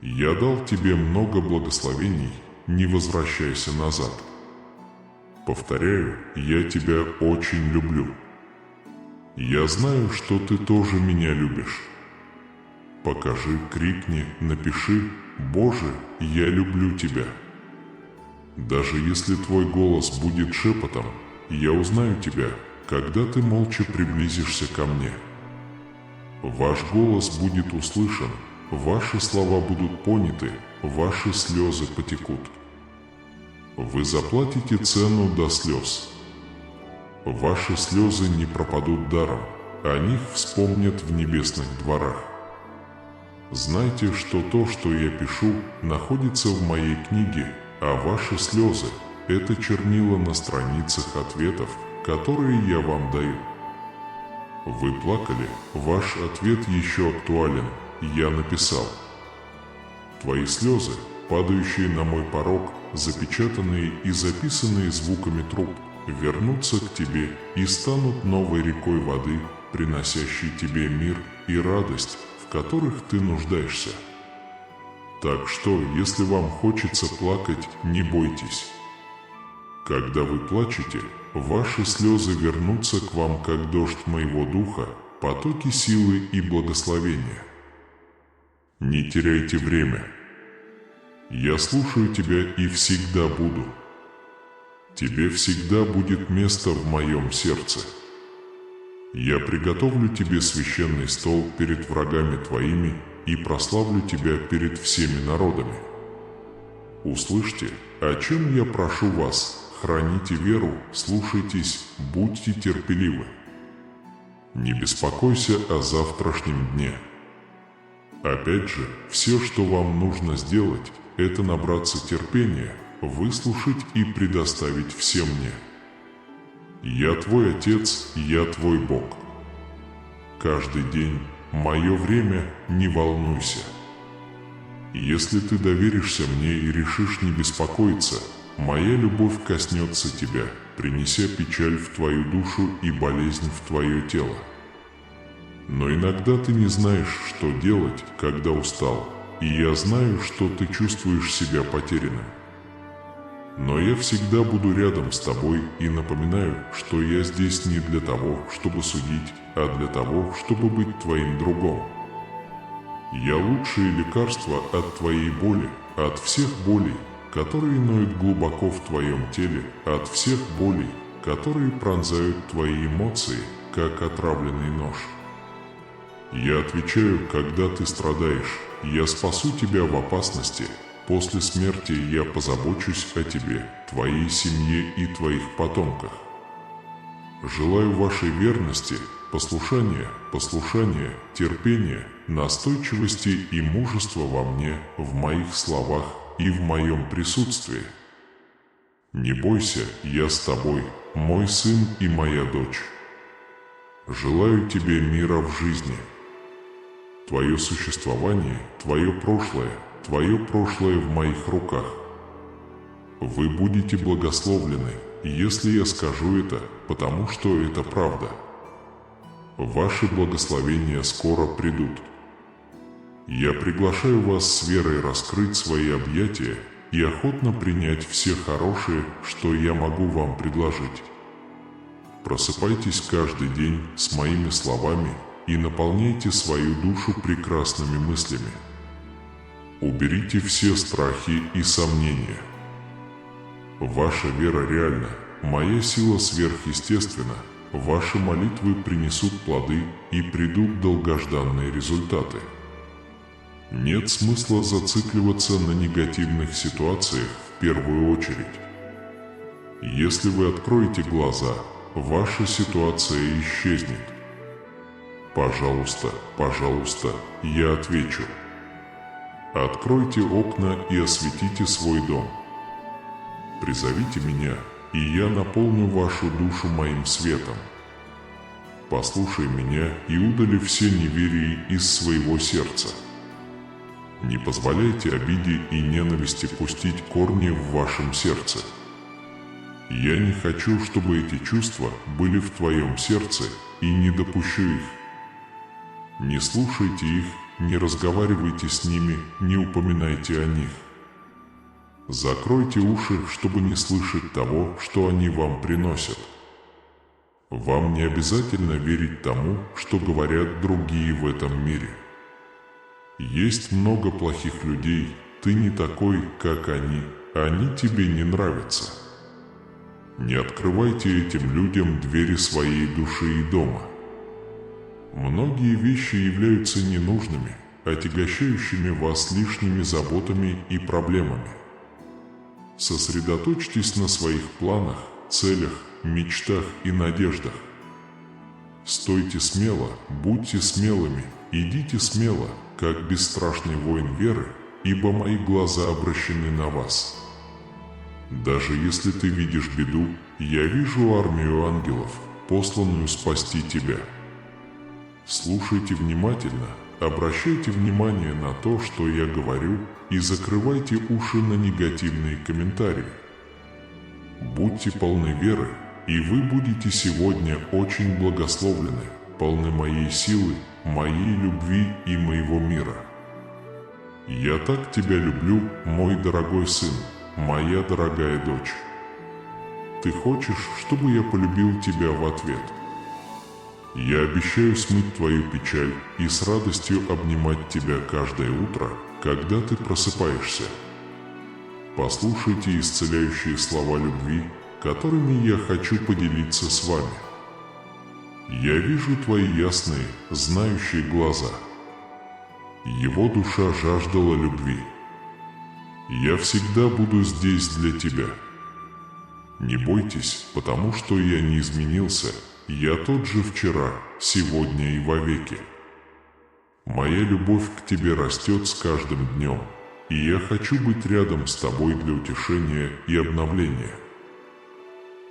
Я дал тебе много благословений, не возвращайся назад. Повторяю, я тебя очень люблю. Я знаю, что ты тоже меня любишь. Покажи, крикни, напиши: «Боже, я люблю тебя». Даже если твой голос будет шепотом, я узнаю тебя, когда ты молча приблизишься ко мне. Ваш голос будет услышан, ваши слова будут поняты, ваши слезы потекут. Вы заплатите цену до слез. Ваши слезы не пропадут даром, о них вспомнят в небесных дворах. Знайте, что то, что я пишу, находится в моей книге, а ваши слезы – это чернила на страницах ответов, которые я вам даю. Вы плакали, ваш ответ еще актуален, я написал. Твои слезы, падающие на мой порог, запечатанные и записанные звуками труб, вернутся к тебе и станут новой рекой воды, приносящей тебе мир и радость, в которых ты нуждаешься. Так что, если вам хочется плакать, не бойтесь. Когда вы плачете, ваши слезы вернутся к вам, как дождь моего духа, потоки силы и благословения. Не теряйте время. Я слушаю тебя и всегда буду. Тебе всегда будет место в моем сердце. Я приготовлю тебе священный стол перед врагами твоими и прославлю тебя перед всеми народами. Услышьте, о чем я прошу вас, храните веру, слушайтесь, будьте терпеливы. Не беспокойся о завтрашнем дне. Опять же, все, что вам нужно сделать, это набраться терпения, выслушать и предоставить все мне. Я твой Отец, я твой Бог. Каждый день, мое время, не волнуйся. Если ты доверишься мне и решишь не беспокоиться, моя любовь коснется тебя, принеся печаль в твою душу и болезнь в твое тело. Но иногда ты не знаешь, что делать, когда устал, и я знаю, что ты чувствуешь себя потерянным. Но я всегда буду рядом с тобой и напоминаю, что я здесь не для того, чтобы судить, а для того, чтобы быть твоим другом. Я лучшее лекарство от твоей боли, от всех болей, которые ноют глубоко в твоем теле, от всех болей, которые пронзают твои эмоции, как отравленный нож. Я отвечаю, когда ты страдаешь, я спасу тебя в опасности. После смерти я позабочусь о тебе, твоей семье и твоих потомках. Желаю вашей верности, послушания, терпения, настойчивости и мужества во мне, в моих словах и в моем присутствии. Не бойся, я с тобой, мой сын и моя дочь. Желаю тебе мира в жизни. Твое существование, твое прошлое в моих руках. Вы будете благословлены, если я скажу это, потому что это правда. Ваши благословения скоро придут. Я приглашаю вас с верой раскрыть свои объятия и охотно принять все хорошее, что я могу вам предложить. Просыпайтесь каждый день с моими словами и наполняйте свою душу прекрасными мыслями. Уберите все страхи и сомнения. Ваша вера реальна, моя сила сверхъестественна, ваши молитвы принесут плоды и придут долгожданные результаты. Нет смысла зацикливаться на негативных ситуациях в первую очередь. Если вы откроете глаза, ваша ситуация исчезнет. Пожалуйста, я отвечу. Откройте окна и осветите свой дом. Призовите меня, и я наполню вашу душу моим светом. Послушай меня и удали все неверие из своего сердца. Не позволяйте обиде и ненависти пустить корни в вашем сердце. Я не хочу, чтобы эти чувства были в твоем сердце, и не допущу их. Не слушайте их, не разговаривайте с ними, не упоминайте о них. Закройте уши, чтобы не слышать того, что они вам приносят. Вам не обязательно верить тому, что говорят другие в этом мире. Есть много плохих людей, ты не такой, как они тебе не нравятся. Не открывайте этим людям двери своей души и дома. Многие вещи являются ненужными, отягощающими вас лишними заботами и проблемами. Сосредоточьтесь на своих планах, целях, мечтах и надеждах. Стойте смело, будьте смелыми, идите смело, как бесстрашный воин веры, ибо мои глаза обращены на вас. Даже если ты видишь беду, я вижу армию ангелов, посланную спасти тебя. Слушайте внимательно, обращайте внимание на то, что я говорю, и закрывайте уши на негативные комментарии. Будьте полны веры, и вы будете сегодня очень благословленны, полны моей силы, моей любви и моего мира. Я так тебя люблю, мой дорогой сын, моя дорогая дочь. Ты хочешь, чтобы я полюбил тебя в ответ? Я обещаю смыть твою печаль и с радостью обнимать тебя каждое утро, когда ты просыпаешься. Послушайте исцеляющие слова любви, которыми я хочу поделиться с вами. Я вижу твои ясные, знающие глаза. Его душа жаждала любви. Я всегда буду здесь для тебя. Не бойтесь, потому что я не изменился. Я тот же вчера, сегодня и вовеки. Моя любовь к тебе растет с каждым днем, и я хочу быть рядом с тобой для утешения и обновления.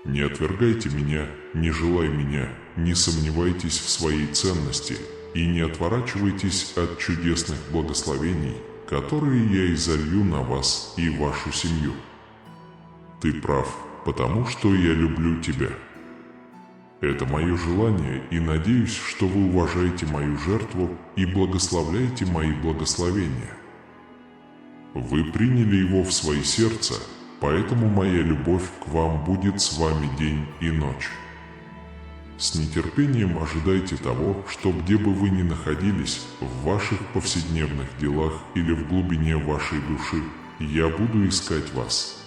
Не отвергайте меня, не желай меня, не сомневайтесь в своей ценности и не отворачивайтесь от чудесных благословений, которые я изолью на вас и вашу семью. Ты прав, потому что я люблю тебя. Это мое желание, и надеюсь, что вы уважаете мою жертву и благословляете мои благословения. Вы приняли его в свое сердце, поэтому моя любовь к вам будет с вами день и ночь. С нетерпением ожидайте того, что где бы вы ни находились, в ваших повседневных делах или в глубине вашей души, я буду искать вас.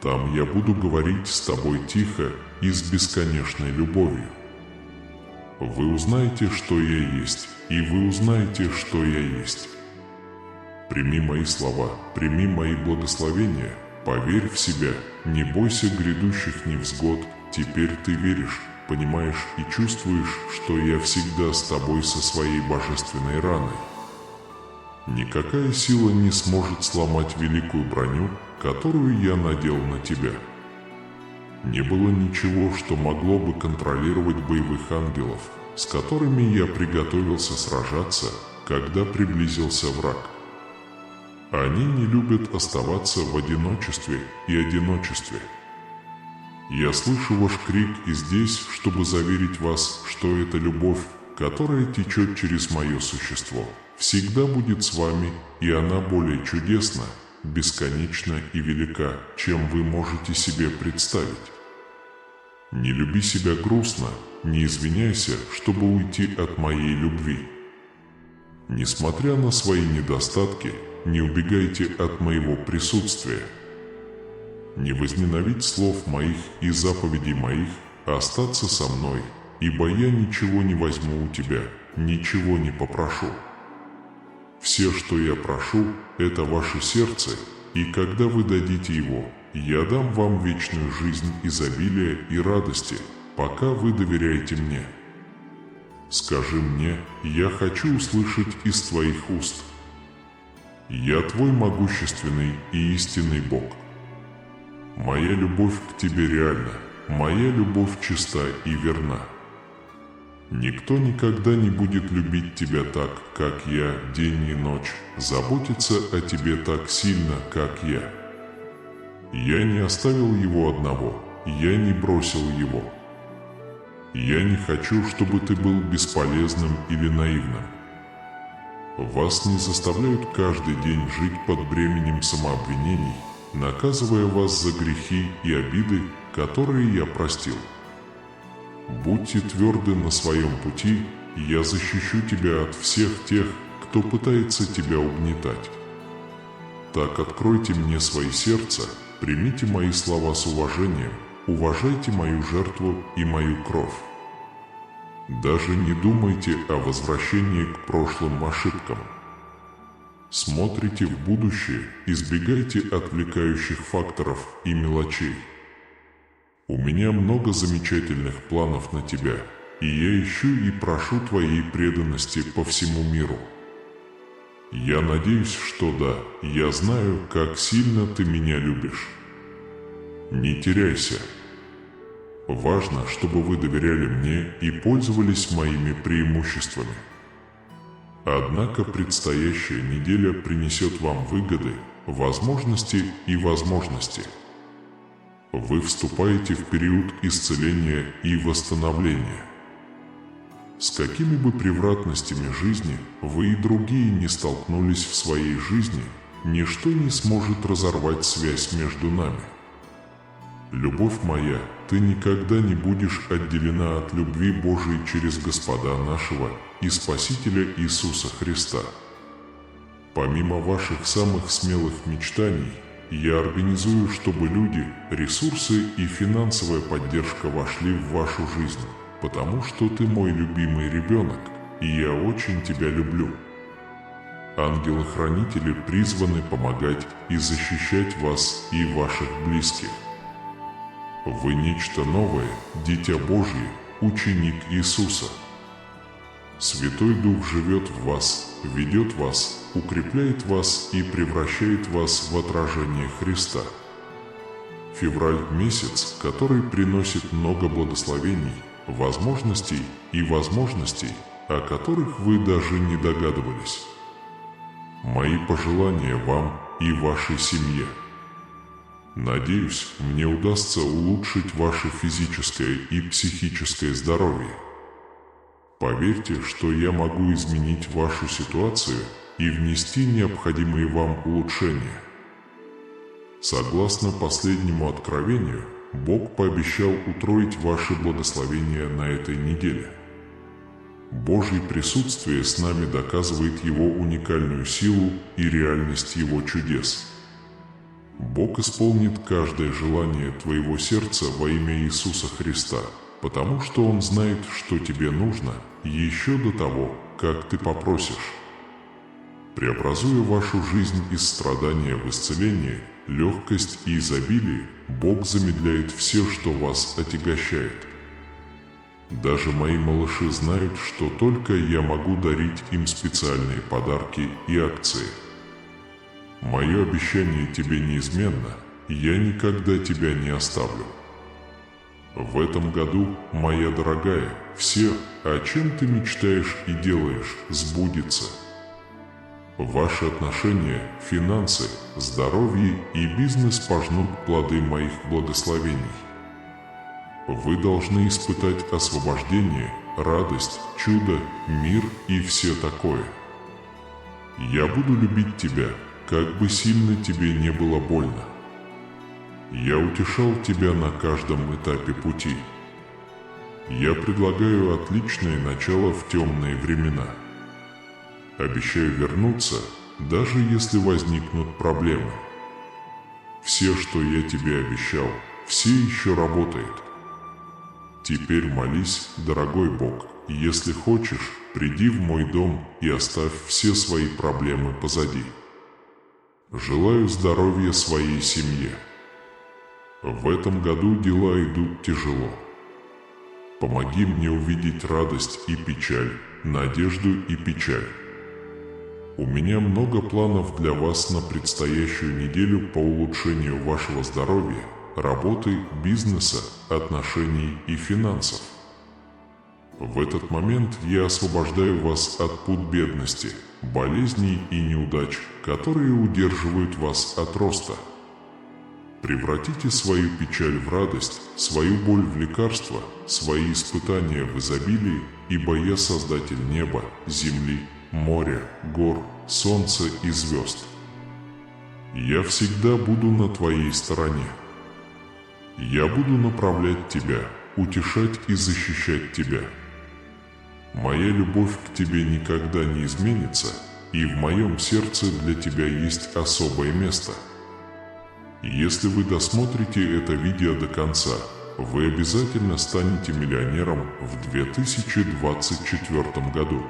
Там я буду говорить с тобой тихо и с бесконечной любовью. Вы узнаете, что я есть, и вы узнаете, что я есть. Прими мои слова, прими мои благословения, поверь в себя, не бойся грядущих невзгод, теперь ты веришь, понимаешь и чувствуешь, что я всегда с тобой со своей божественной раной. Никакая сила не сможет сломать великую броню, которую я надел на тебя. Не было ничего, что могло бы контролировать боевых ангелов, с которыми я приготовился сражаться, когда приблизился враг. Они не любят оставаться в одиночестве и одиночестве. Я слышу ваш крик и здесь, чтобы заверить вас, что эта любовь, которая течет через мое существо, всегда будет с вами, и она более чудесна, бесконечна и велика, чем вы можете себе представить. Не люби себя грустно, не извиняйся, чтобы уйти от моей любви. Несмотря на свои недостатки, не убегайте от моего присутствия. Не возненавидь слов моих и заповедей моих, а остаться со мной, ибо я ничего не возьму у тебя, ничего не попрошу. Все, что я прошу, это ваше сердце, и когда вы дадите его, я дам вам вечную жизнь изобилия и радости, пока вы доверяете мне. Скажи мне, я хочу услышать из твоих уст. Я твой могущественный и истинный Бог. Моя любовь к тебе реальна, моя любовь чиста и верна. Никто никогда не будет любить тебя так, как я, день и ночь, заботиться о тебе так сильно, как я. Я не оставил его одного, я не бросил его. Я не хочу, чтобы ты был бесполезным или наивным. Вас не заставляют каждый день жить под бременем самообвинений, наказывая вас за грехи и обиды, которые я простил. Будьте тверды на своем пути, и я защищу тебя от всех тех, кто пытается тебя угнетать. Так откройте мне свои сердца, примите мои слова с уважением, уважайте мою жертву и мою кровь. Даже не думайте о возвращении к прошлым ошибкам. Смотрите в будущее, избегайте отвлекающих факторов и мелочей. У меня много замечательных планов на тебя, и я ищу и прошу твоей преданности по всему миру. Я надеюсь, что да, я знаю, как сильно ты меня любишь. Не теряйся. Важно, чтобы вы доверяли мне и пользовались моими преимуществами. Однако предстоящая неделя принесет вам выгоды, возможности и возможности. Вы вступаете в период исцеления и восстановления. с какими бы превратностями жизни вы и другие не столкнулись в своей жизни, ничто не сможет разорвать связь между нами. Любовь моя, ты никогда не будешь отделена от любви Божией через Господа нашего и Спасителя Иисуса Христа. Помимо ваших самых смелых мечтаний, я организую, чтобы люди, ресурсы и финансовая поддержка вошли в вашу жизнь, потому что ты мой любимый ребенок, и я очень тебя люблю. Ангелы-хранители призваны помогать и защищать вас и ваших близких. Вы нечто новое, Дитя Божье, ученик Иисуса. Святой Дух живет в вас, ведет вас, укрепляет вас и превращает вас в отражение Христа. Февраль – месяц, который приносит много благословений, возможностей, о которых вы даже не догадывались. Мои пожелания вам и вашей семье. Надеюсь, мне удастся улучшить ваше физическое и психическое здоровье. Поверьте, что я могу изменить вашу ситуацию и внести необходимые вам улучшения. Согласно последнему откровению, Бог пообещал утроить ваши благословения на этой неделе. Божье присутствие с нами доказывает Его уникальную силу и реальность Его чудес. Бог исполнит каждое желание твоего сердца во имя Иисуса Христа, потому что Он знает, что тебе нужно, еще до того, как ты попросишь. Преобразуя вашу жизнь из страдания в исцеление, легкость и изобилие, Бог замедляет все, что вас отягощает. Даже мои малыши знают, что только я могу дарить им специальные подарки и акции. Мое обещание тебе неизменно, я никогда тебя не оставлю. В этом году, моя дорогая, все, о чем ты мечтаешь и делаешь, сбудется. Ваши отношения, финансы, здоровье и бизнес пожнут плоды моих благословений. Вы должны испытать освобождение, радость, чудо, мир и все такое. Я буду любить тебя, как бы сильно тебе не было больно. Я утешал тебя на каждом этапе пути. Я предлагаю отличное начало в темные времена. Обещаю вернуться, даже если возникнут проблемы. Все, что я тебе обещал, все еще работает. Теперь молись, дорогой Бог, если хочешь, приди в мой дом и оставь все свои проблемы позади. Желаю здоровья своей семье. В этом году дела идут тяжело. Помоги мне увидеть радость и печаль, надежду и печаль. У меня много планов для вас на предстоящую неделю по улучшению вашего здоровья, работы, бизнеса, отношений и финансов. В этот момент я освобождаю вас от пут бедности, болезней и неудач, которые удерживают вас от роста. Превратите свою печаль в радость, свою боль в лекарство, свои испытания в изобилие, ибо я Создатель неба, земли, моря, гор, солнца и звезд. Я всегда буду на твоей стороне. Я буду направлять тебя, утешать и защищать тебя. Моя любовь к тебе никогда не изменится, и в моем сердце для тебя есть особое место. Если вы досмотрите это видео до конца, вы обязательно станете миллионером в 2024 году.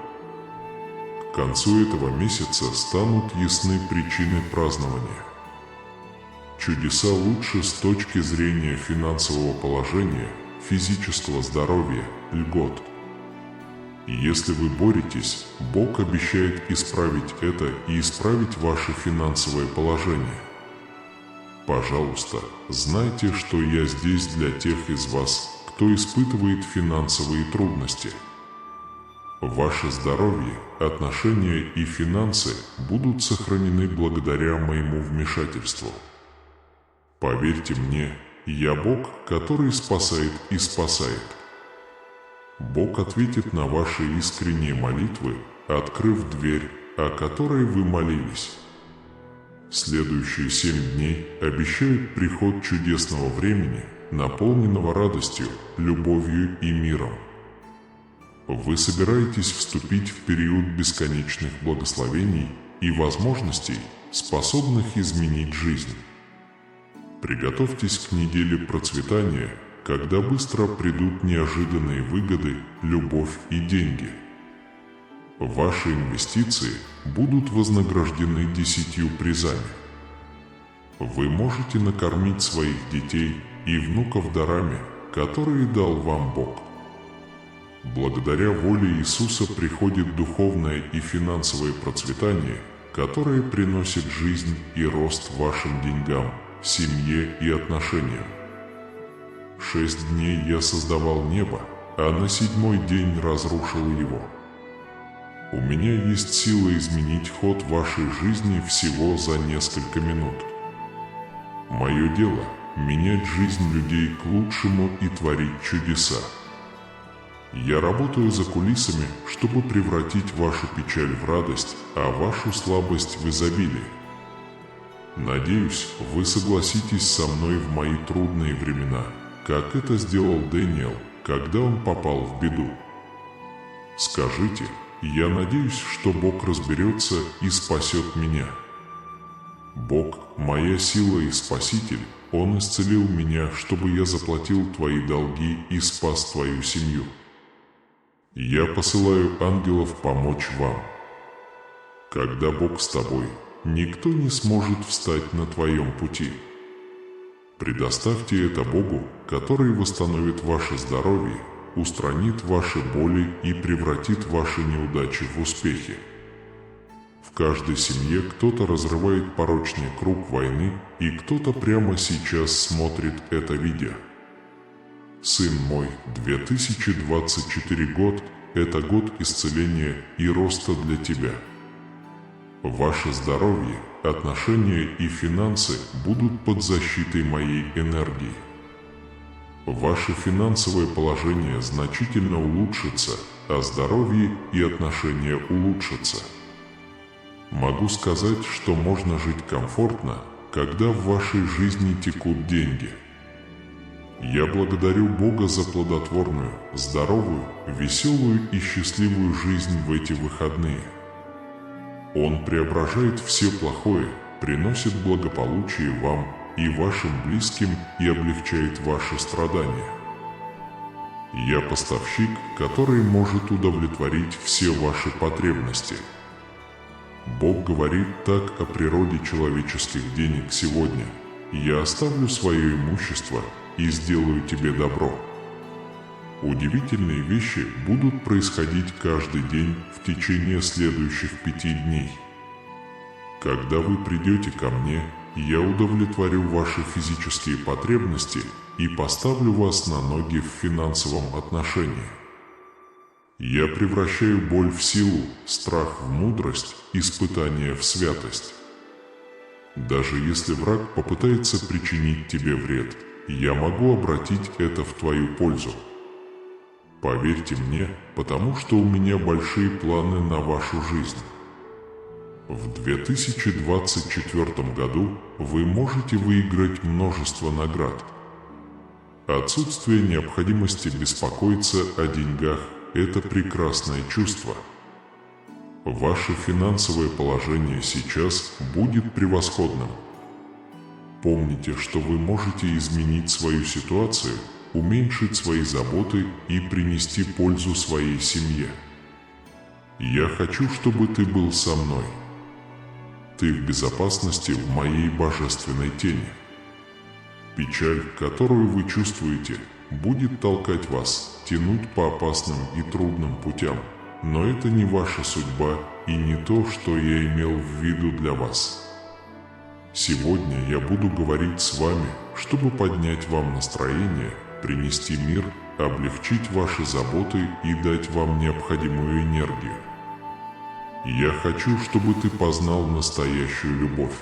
К концу этого месяца станут ясны причины празднования. Чудеса лучше с точки зрения финансового положения, физического здоровья, льгот. Если вы боретесь, Бог обещает исправить это и исправить ваше финансовое положение. Пожалуйста, знайте, что я здесь для тех из вас, кто испытывает финансовые трудности. Ваше здоровье, отношения и финансы будут сохранены благодаря моему вмешательству. Поверьте мне, я Бог, который спасает и спасает. Бог ответит на ваши искренние молитвы, открыв дверь, о которой вы молились. Следующие 7 дней обещают приход чудесного времени, наполненного радостью, любовью и миром. Вы собираетесь вступить в период бесконечных благословений и возможностей, способных изменить жизнь. Приготовьтесь к неделе процветания, когда быстро придут неожиданные выгоды, любовь и деньги. Ваши инвестиции будут вознаграждены 10 призами. Вы можете накормить своих детей и внуков дарами, которые дал вам Бог. Благодаря воле Иисуса приходит духовное и финансовое процветание, которое приносит жизнь и рост вашим деньгам, семье и отношениям. 6 дней я создавал небо, а на 7-й день разрушил его. У меня есть сила изменить ход вашей жизни всего за несколько минут. Мое дело – менять жизнь людей к лучшему и творить чудеса. Я работаю за кулисами, чтобы превратить вашу печаль в радость, а вашу слабость в изобилие. Надеюсь, вы согласитесь со мной в мои трудные времена, как это сделал Дэниел, когда он попал в беду. Скажите: «Я надеюсь, что Бог разберется и спасет меня». Бог – моя сила и Спаситель, Он исцелил меня, чтобы я заплатил твои долги и спас твою семью. Я посылаю ангелов помочь вам. Когда Бог с тобой, никто не сможет встать на твоем пути. Предоставьте это Богу, который восстановит ваше здоровье, устранит ваши боли и превратит ваши неудачи в успехи. В каждой семье кто-то разрывает порочный круг войны, и кто-то прямо сейчас смотрит это видео. Сын мой, 2024 год – это год исцеления и роста для тебя. Ваше здоровье, отношения и финансы будут под защитой моей энергии. Ваше финансовое положение значительно улучшится, а здоровье и отношения улучшатся. Могу сказать, что можно жить комфортно, когда в вашей жизни текут деньги. Я благодарю Бога за плодотворную, здоровую, веселую и счастливую жизнь в эти выходные. Он преображает все плохое, приносит благополучие вам и вашим близким и облегчает ваши страдания. Я поставщик, который может удовлетворить все ваши потребности. Бог говорит так о природе человеческих денег сегодня: «Я оставлю свое имущество и сделаю тебе добро». Удивительные вещи будут происходить каждый день в течение следующих 5 дней. Когда вы придете ко мне, я удовлетворю ваши физические потребности и поставлю вас на ноги в финансовом отношении. Я превращаю боль в силу, страх в мудрость, испытание в святость. Даже если враг попытается причинить тебе вред, я могу обратить это в твою пользу. Поверьте мне, потому что у меня большие планы на вашу жизнь. В 2024 году вы можете выиграть множество наград. Отсутствие необходимости беспокоиться о деньгах – это прекрасное чувство. Ваше финансовое положение сейчас будет превосходным. Помните, что вы можете изменить свою ситуацию, уменьшить свои заботы и принести пользу своей семье. Я хочу, чтобы ты был со мной. Ты в безопасности в моей божественной тени. Печаль, которую вы чувствуете, будет толкать вас, тянуть по опасным и трудным путям, но это не ваша судьба и не то, что я имел в виду для вас. Сегодня я буду говорить с вами, чтобы поднять вам настроение, принести мир, облегчить ваши заботы и дать вам необходимую энергию. Я хочу, чтобы ты познал настоящую любовь.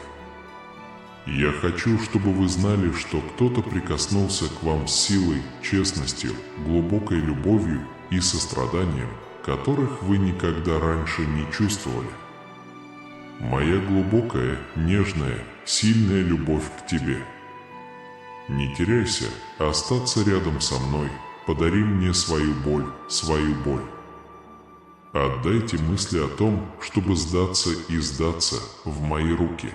Я хочу, чтобы вы знали, что кто-то прикоснулся к вам с силой, честностью, глубокой любовью и состраданием, которых вы никогда раньше не чувствовали. Моя глубокая, нежная, сильная любовь к тебе. Не теряйся, остаться рядом со мной, подари мне свою боль, свою боль. Отдайте мысли о том, чтобы сдаться и сдаться в мои руки.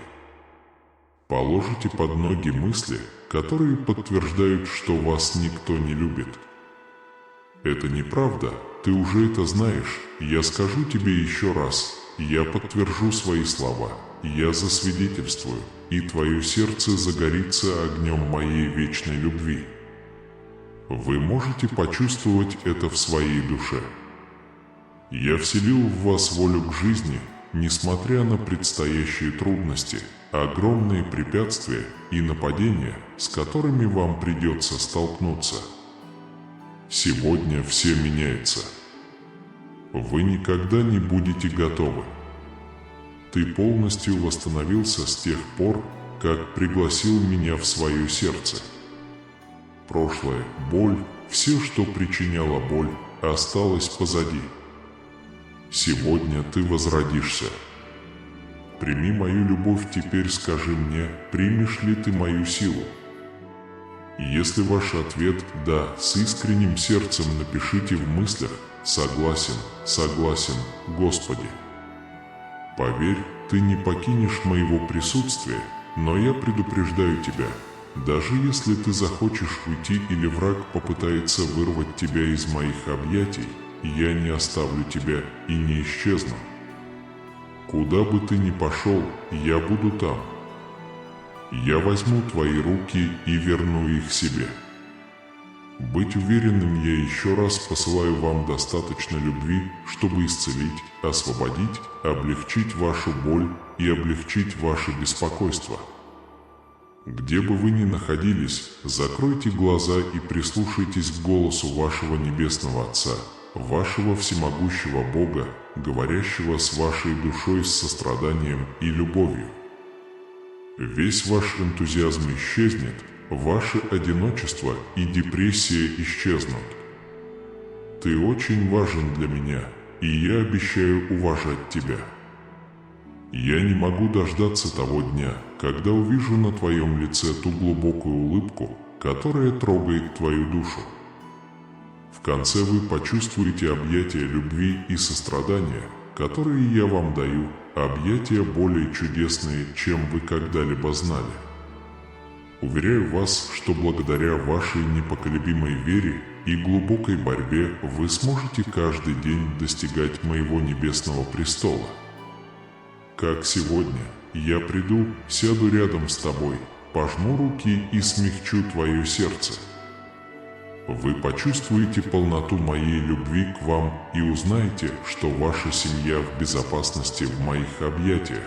Положите под ноги мысли, которые подтверждают, что вас никто не любит. Это неправда, ты уже это знаешь, я скажу тебе еще раз, я подтвержу свои слова, я засвидетельствую, и твое сердце загорится огнем моей вечной любви. Вы можете почувствовать это в своей душе. Я вселил в вас волю к жизни, несмотря на предстоящие трудности, огромные препятствия и нападения, с которыми вам придется столкнуться. Сегодня все меняется. Вы никогда не будете готовы. Ты полностью восстановился с тех пор, как пригласил меня в свое сердце. Прошлое, боль, все, что причиняло боль, осталось позади. Сегодня ты возродишься. Прими мою любовь, теперь скажи мне, примешь ли ты мою силу? Если ваш ответ «да», с искренним сердцем напишите в мыслях «согласен, согласен, Господи». Поверь, ты не покинешь моего присутствия, но я предупреждаю тебя, даже если ты захочешь уйти или враг попытается вырвать тебя из моих объятий, я не оставлю тебя и не исчезну. Куда бы ты ни пошел, я буду там. Я возьму твои руки и верну их себе. Быть уверенным, я еще раз посылаю вам достаточно любви, чтобы исцелить, освободить, облегчить вашу боль и облегчить ваше беспокойство. Где бы вы ни находились, закройте глаза и прислушайтесь к голосу вашего Небесного Отца, вашего всемогущего Бога, говорящего с вашей душой с состраданием и любовью. Весь ваш энтузиазм исчезнет, ваше одиночество и депрессия исчезнут. Ты очень важен для меня, и я обещаю уважать тебя. Я не могу дождаться того дня, когда увижу на твоем лице ту глубокую улыбку, которая трогает твою душу. В конце вы почувствуете объятия любви и сострадания, которые я вам даю, объятия более чудесные, чем вы когда-либо знали. Уверяю вас, что благодаря вашей непоколебимой вере и глубокой борьбе вы сможете каждый день достигать моего небесного престола. Как сегодня, я приду, сяду рядом с тобой, пожму руки и смягчу твое сердце. Вы почувствуете полноту моей любви к вам и узнаете, что ваша семья в безопасности в моих объятиях.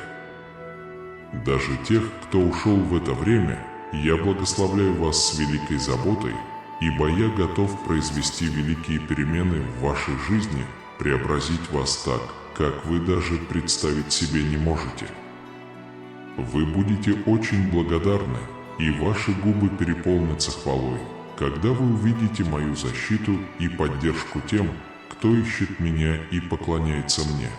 Даже тех, кто ушел в это время, я благословляю вас с великой заботой, ибо я готов произвести великие перемены в вашей жизни, преобразить вас так, как вы даже представить себе не можете. Вы будете очень благодарны, и ваши губы переполнятся хвалой, когда вы увидите мою защиту и поддержку тем, кто ищет меня и поклоняется мне.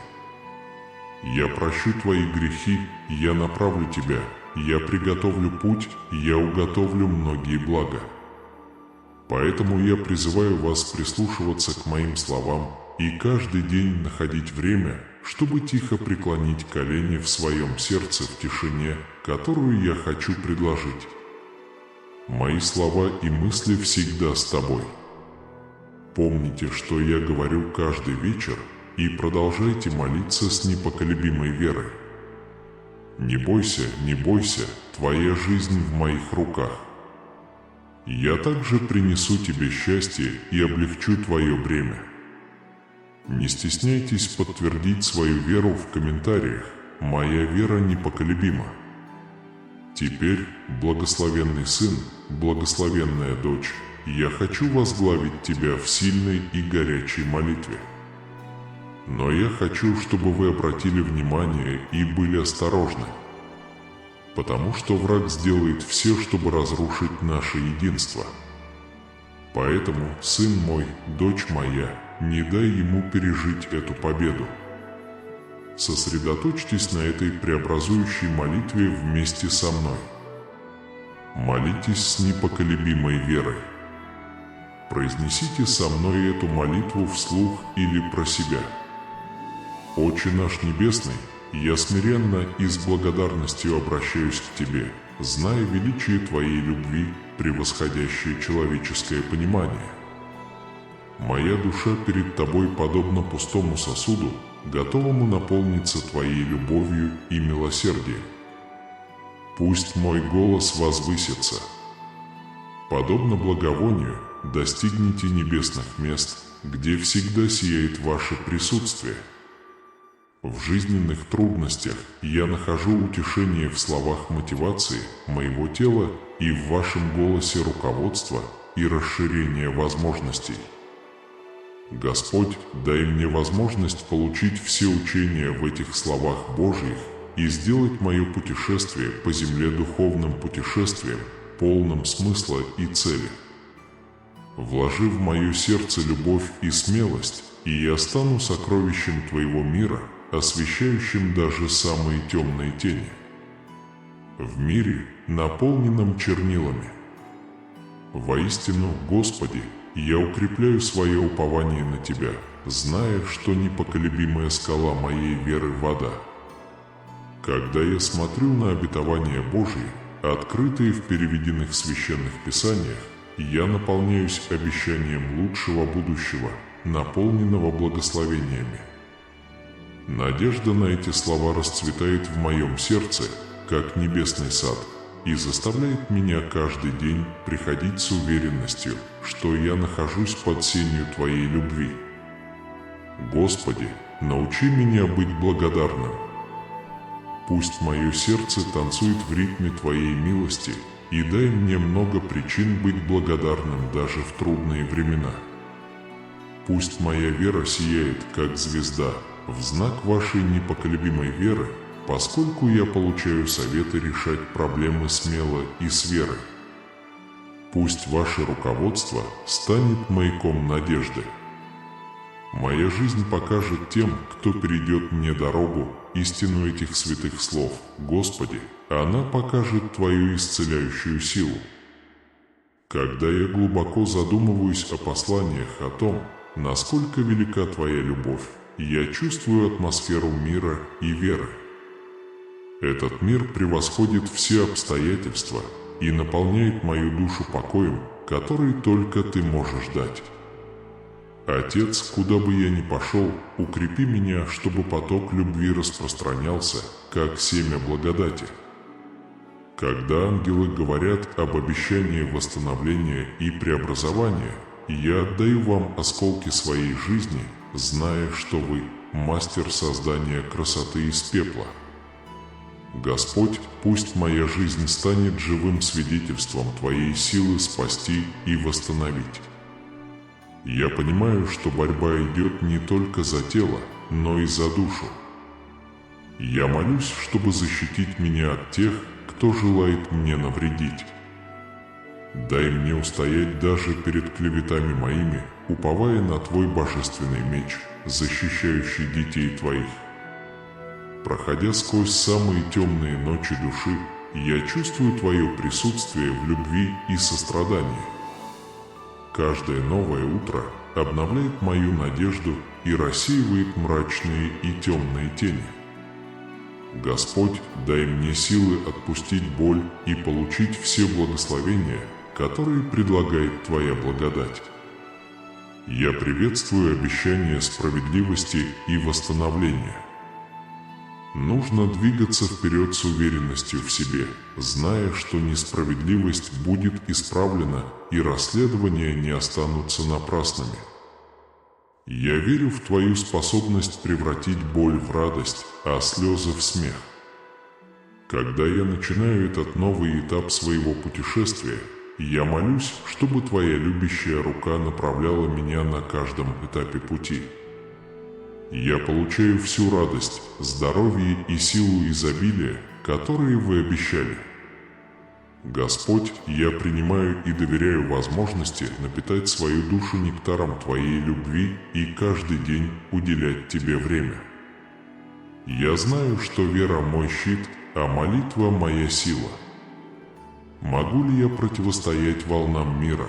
Я прощу твои грехи, я направлю тебя, я приготовлю путь, я уготовлю многие блага. Поэтому я призываю вас прислушиваться к моим словам и каждый день находить время, чтобы тихо преклонить колени в своем сердце в тишине, которую я хочу предложить. Мои слова и мысли всегда с тобой. Помните, что я говорю каждый вечер, и продолжайте молиться с непоколебимой верой. Не бойся, не бойся, твоя жизнь в моих руках. Я также принесу тебе счастье и облегчу твое бремя. Не стесняйтесь подтвердить свою веру в комментариях. Моя вера непоколебима. Теперь, благословенный сын, благословенная дочь, я хочу возглавить тебя в сильной и горячей молитве. Но я хочу, чтобы вы обратили внимание и были осторожны, потому что враг сделает все, чтобы разрушить наше единство. Поэтому, сын мой, дочь моя, не дай ему пережить эту победу. Сосредоточьтесь на этой преобразующей молитве вместе со мной. Молитесь с непоколебимой верой. Произнесите со мной эту молитву вслух или про себя. Отче наш Небесный, я смиренно и с благодарностью обращаюсь к Тебе, зная величие Твоей любви, превосходящее человеческое понимание. Моя душа перед Тобой подобна пустому сосуду, готовому наполниться Твоей любовью и милосердием. Пусть мой голос возвысится. Подобно благовонию, достигните небесных мест, где всегда сияет Ваше присутствие. В жизненных трудностях я нахожу утешение в словах мотивации моего тела и в Вашем голосе руководства и расширения возможностей. Господь, дай мне возможность получить все учения в этих словах Божьих и сделать мое путешествие по земле духовным путешествием, полным смысла и цели. Вложи в мое сердце любовь и смелость, и я стану сокровищем Твоего мира, освещающим даже самые темные тени. В мире, наполненном чернилами. Воистину, Господи, я укрепляю свое упование на Тебя, зная, что непоколебимая скала моей веры – вода. Когда я смотрю на обетования Божьи, открытые в переведенных священных писаниях, я наполняюсь обещанием лучшего будущего, наполненного благословениями. Надежда на эти слова расцветает в моем сердце, как небесный сад, и заставляет меня каждый день приходить с уверенностью, что я нахожусь под сенью Твоей любви. Господи, научи меня быть благодарным. Пусть мое сердце танцует в ритме Твоей милости, и дай мне много причин быть благодарным даже в трудные времена. Пусть моя вера сияет, как звезда, в знак Вашей непоколебимой веры, поскольку я получаю советы решать проблемы смело и с верой. Пусть Ваше руководство станет маяком надежды. Моя жизнь покажет тем, кто перейдет мне дорогу, истину этих святых слов. Господи, она покажет Твою исцеляющую силу. Когда я глубоко задумываюсь о посланиях о том, насколько велика Твоя любовь, я чувствую атмосферу мира и веры. Этот мир превосходит все обстоятельства и наполняет мою душу покоем, который только Ты можешь дать. Отец, куда бы я ни пошел, укрепи меня, чтобы поток любви распространялся, как семя благодати. Когда ангелы говорят об обещании восстановления и преобразования, я отдаю вам осколки своей жизни, зная, что вы мастер создания красоты из пепла. Господь, пусть моя жизнь станет живым свидетельством Твоей силы спасти и восстановить. Я понимаю, что борьба идет не только за тело, но и за душу. Я молюсь, чтобы защитить меня от тех, кто желает мне навредить. Дай мне устоять даже перед клеветами моими, уповая на Твой божественный меч, защищающий детей Твоих. Проходя сквозь самые темные ночи души, я чувствую Твое присутствие в любви и сострадании. Каждое новое утро обновляет мою надежду и рассеивает мрачные и темные тени. Господь, дай мне силы отпустить боль и получить все благословения, которые предлагает Твоя благодать. Я приветствую обещание справедливости и восстановления. Нужно двигаться вперед с уверенностью в себе, зная, что несправедливость будет исправлена и расследования не останутся напрасными. Я верю в Твою способность превратить боль в радость, а слезы в смех. Когда я начинаю этот новый этап своего путешествия, я молюсь, чтобы Твоя любящая рука направляла меня на каждом этапе пути. Я получаю всю радость, здоровье и силу изобилия, которые Вы обещали. Господь, я принимаю и доверяю возможности напитать свою душу нектаром Твоей любви и каждый день уделять Тебе время. Я знаю, что вера мой щит, а молитва моя сила. Могу ли я противостоять волнам мира?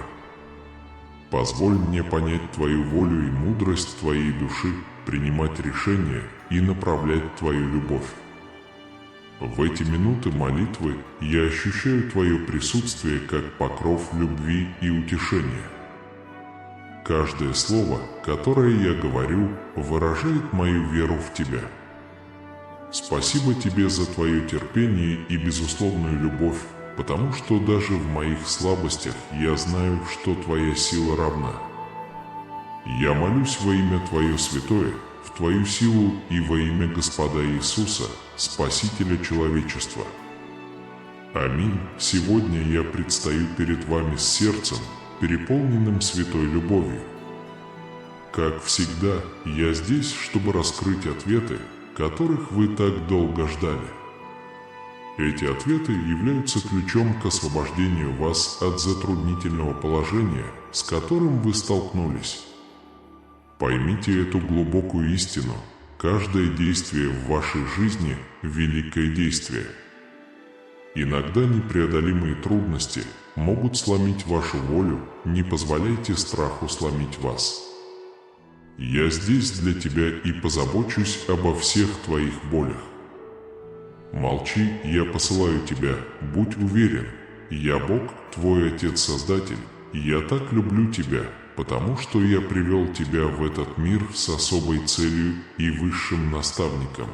Позволь мне понять Твою волю и мудрость Твоей души, принимать решения и направлять Твою любовь. В эти минуты молитвы я ощущаю Твое присутствие как покров любви и утешения. Каждое слово, которое я говорю, выражает мою веру в Тебя. Спасибо Тебе за Твое терпение и безусловную любовь, потому что даже в моих слабостях я знаю, что Твоя сила равна. Я молюсь во имя Твое святое, в Твою силу и во имя Господа Иисуса, Спасителя человечества. Аминь. Сегодня я предстаю перед вами с сердцем, переполненным святой любовью. Как всегда, я здесь, чтобы раскрыть ответы, которых вы так долго ждали. Эти ответы являются ключом к освобождению вас от затруднительного положения, с которым вы столкнулись. Поймите эту глубокую истину. Каждое действие в вашей жизни – великое действие. Иногда непреодолимые трудности могут сломить вашу волю, не позволяйте страху сломить вас. Я здесь для тебя и позабочусь обо всех твоих болях. Молчи, я посылаю тебя, будь уверен, я Бог, твой Отец-Создатель, и я так люблю тебя, потому что я привел тебя в этот мир с особой целью и высшим наставником.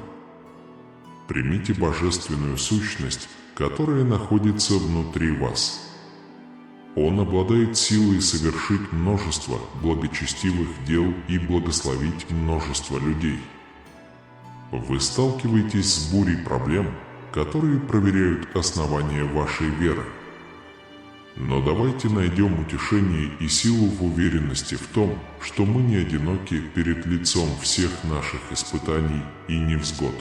Примите божественную сущность, которая находится внутри вас. Он обладает силой совершить множество благочестивых дел и благословить множество людей. Вы сталкиваетесь с бурей проблем, которые проверяют основания вашей веры. Но давайте найдем утешение и силу в уверенности в том, что мы не одиноки перед лицом всех наших испытаний и невзгод.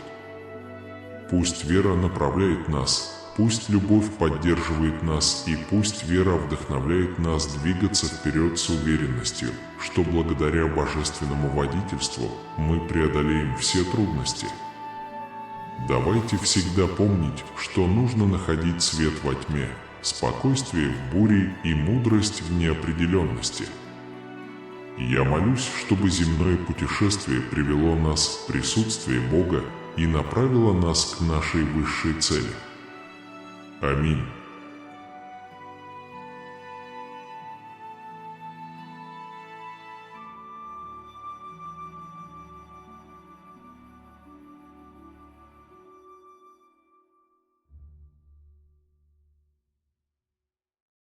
Пусть вера направляет нас, пусть любовь поддерживает нас и пусть вера вдохновляет нас двигаться вперед с уверенностью, что благодаря божественному водительству мы преодолеем все трудности. Давайте всегда помнить, что нужно находить свет во тьме, спокойствие в буре и мудрость в неопределенности. Я молюсь, чтобы земное путешествие привело нас в присутствие Бога и направило нас к нашей высшей цели. Аминь.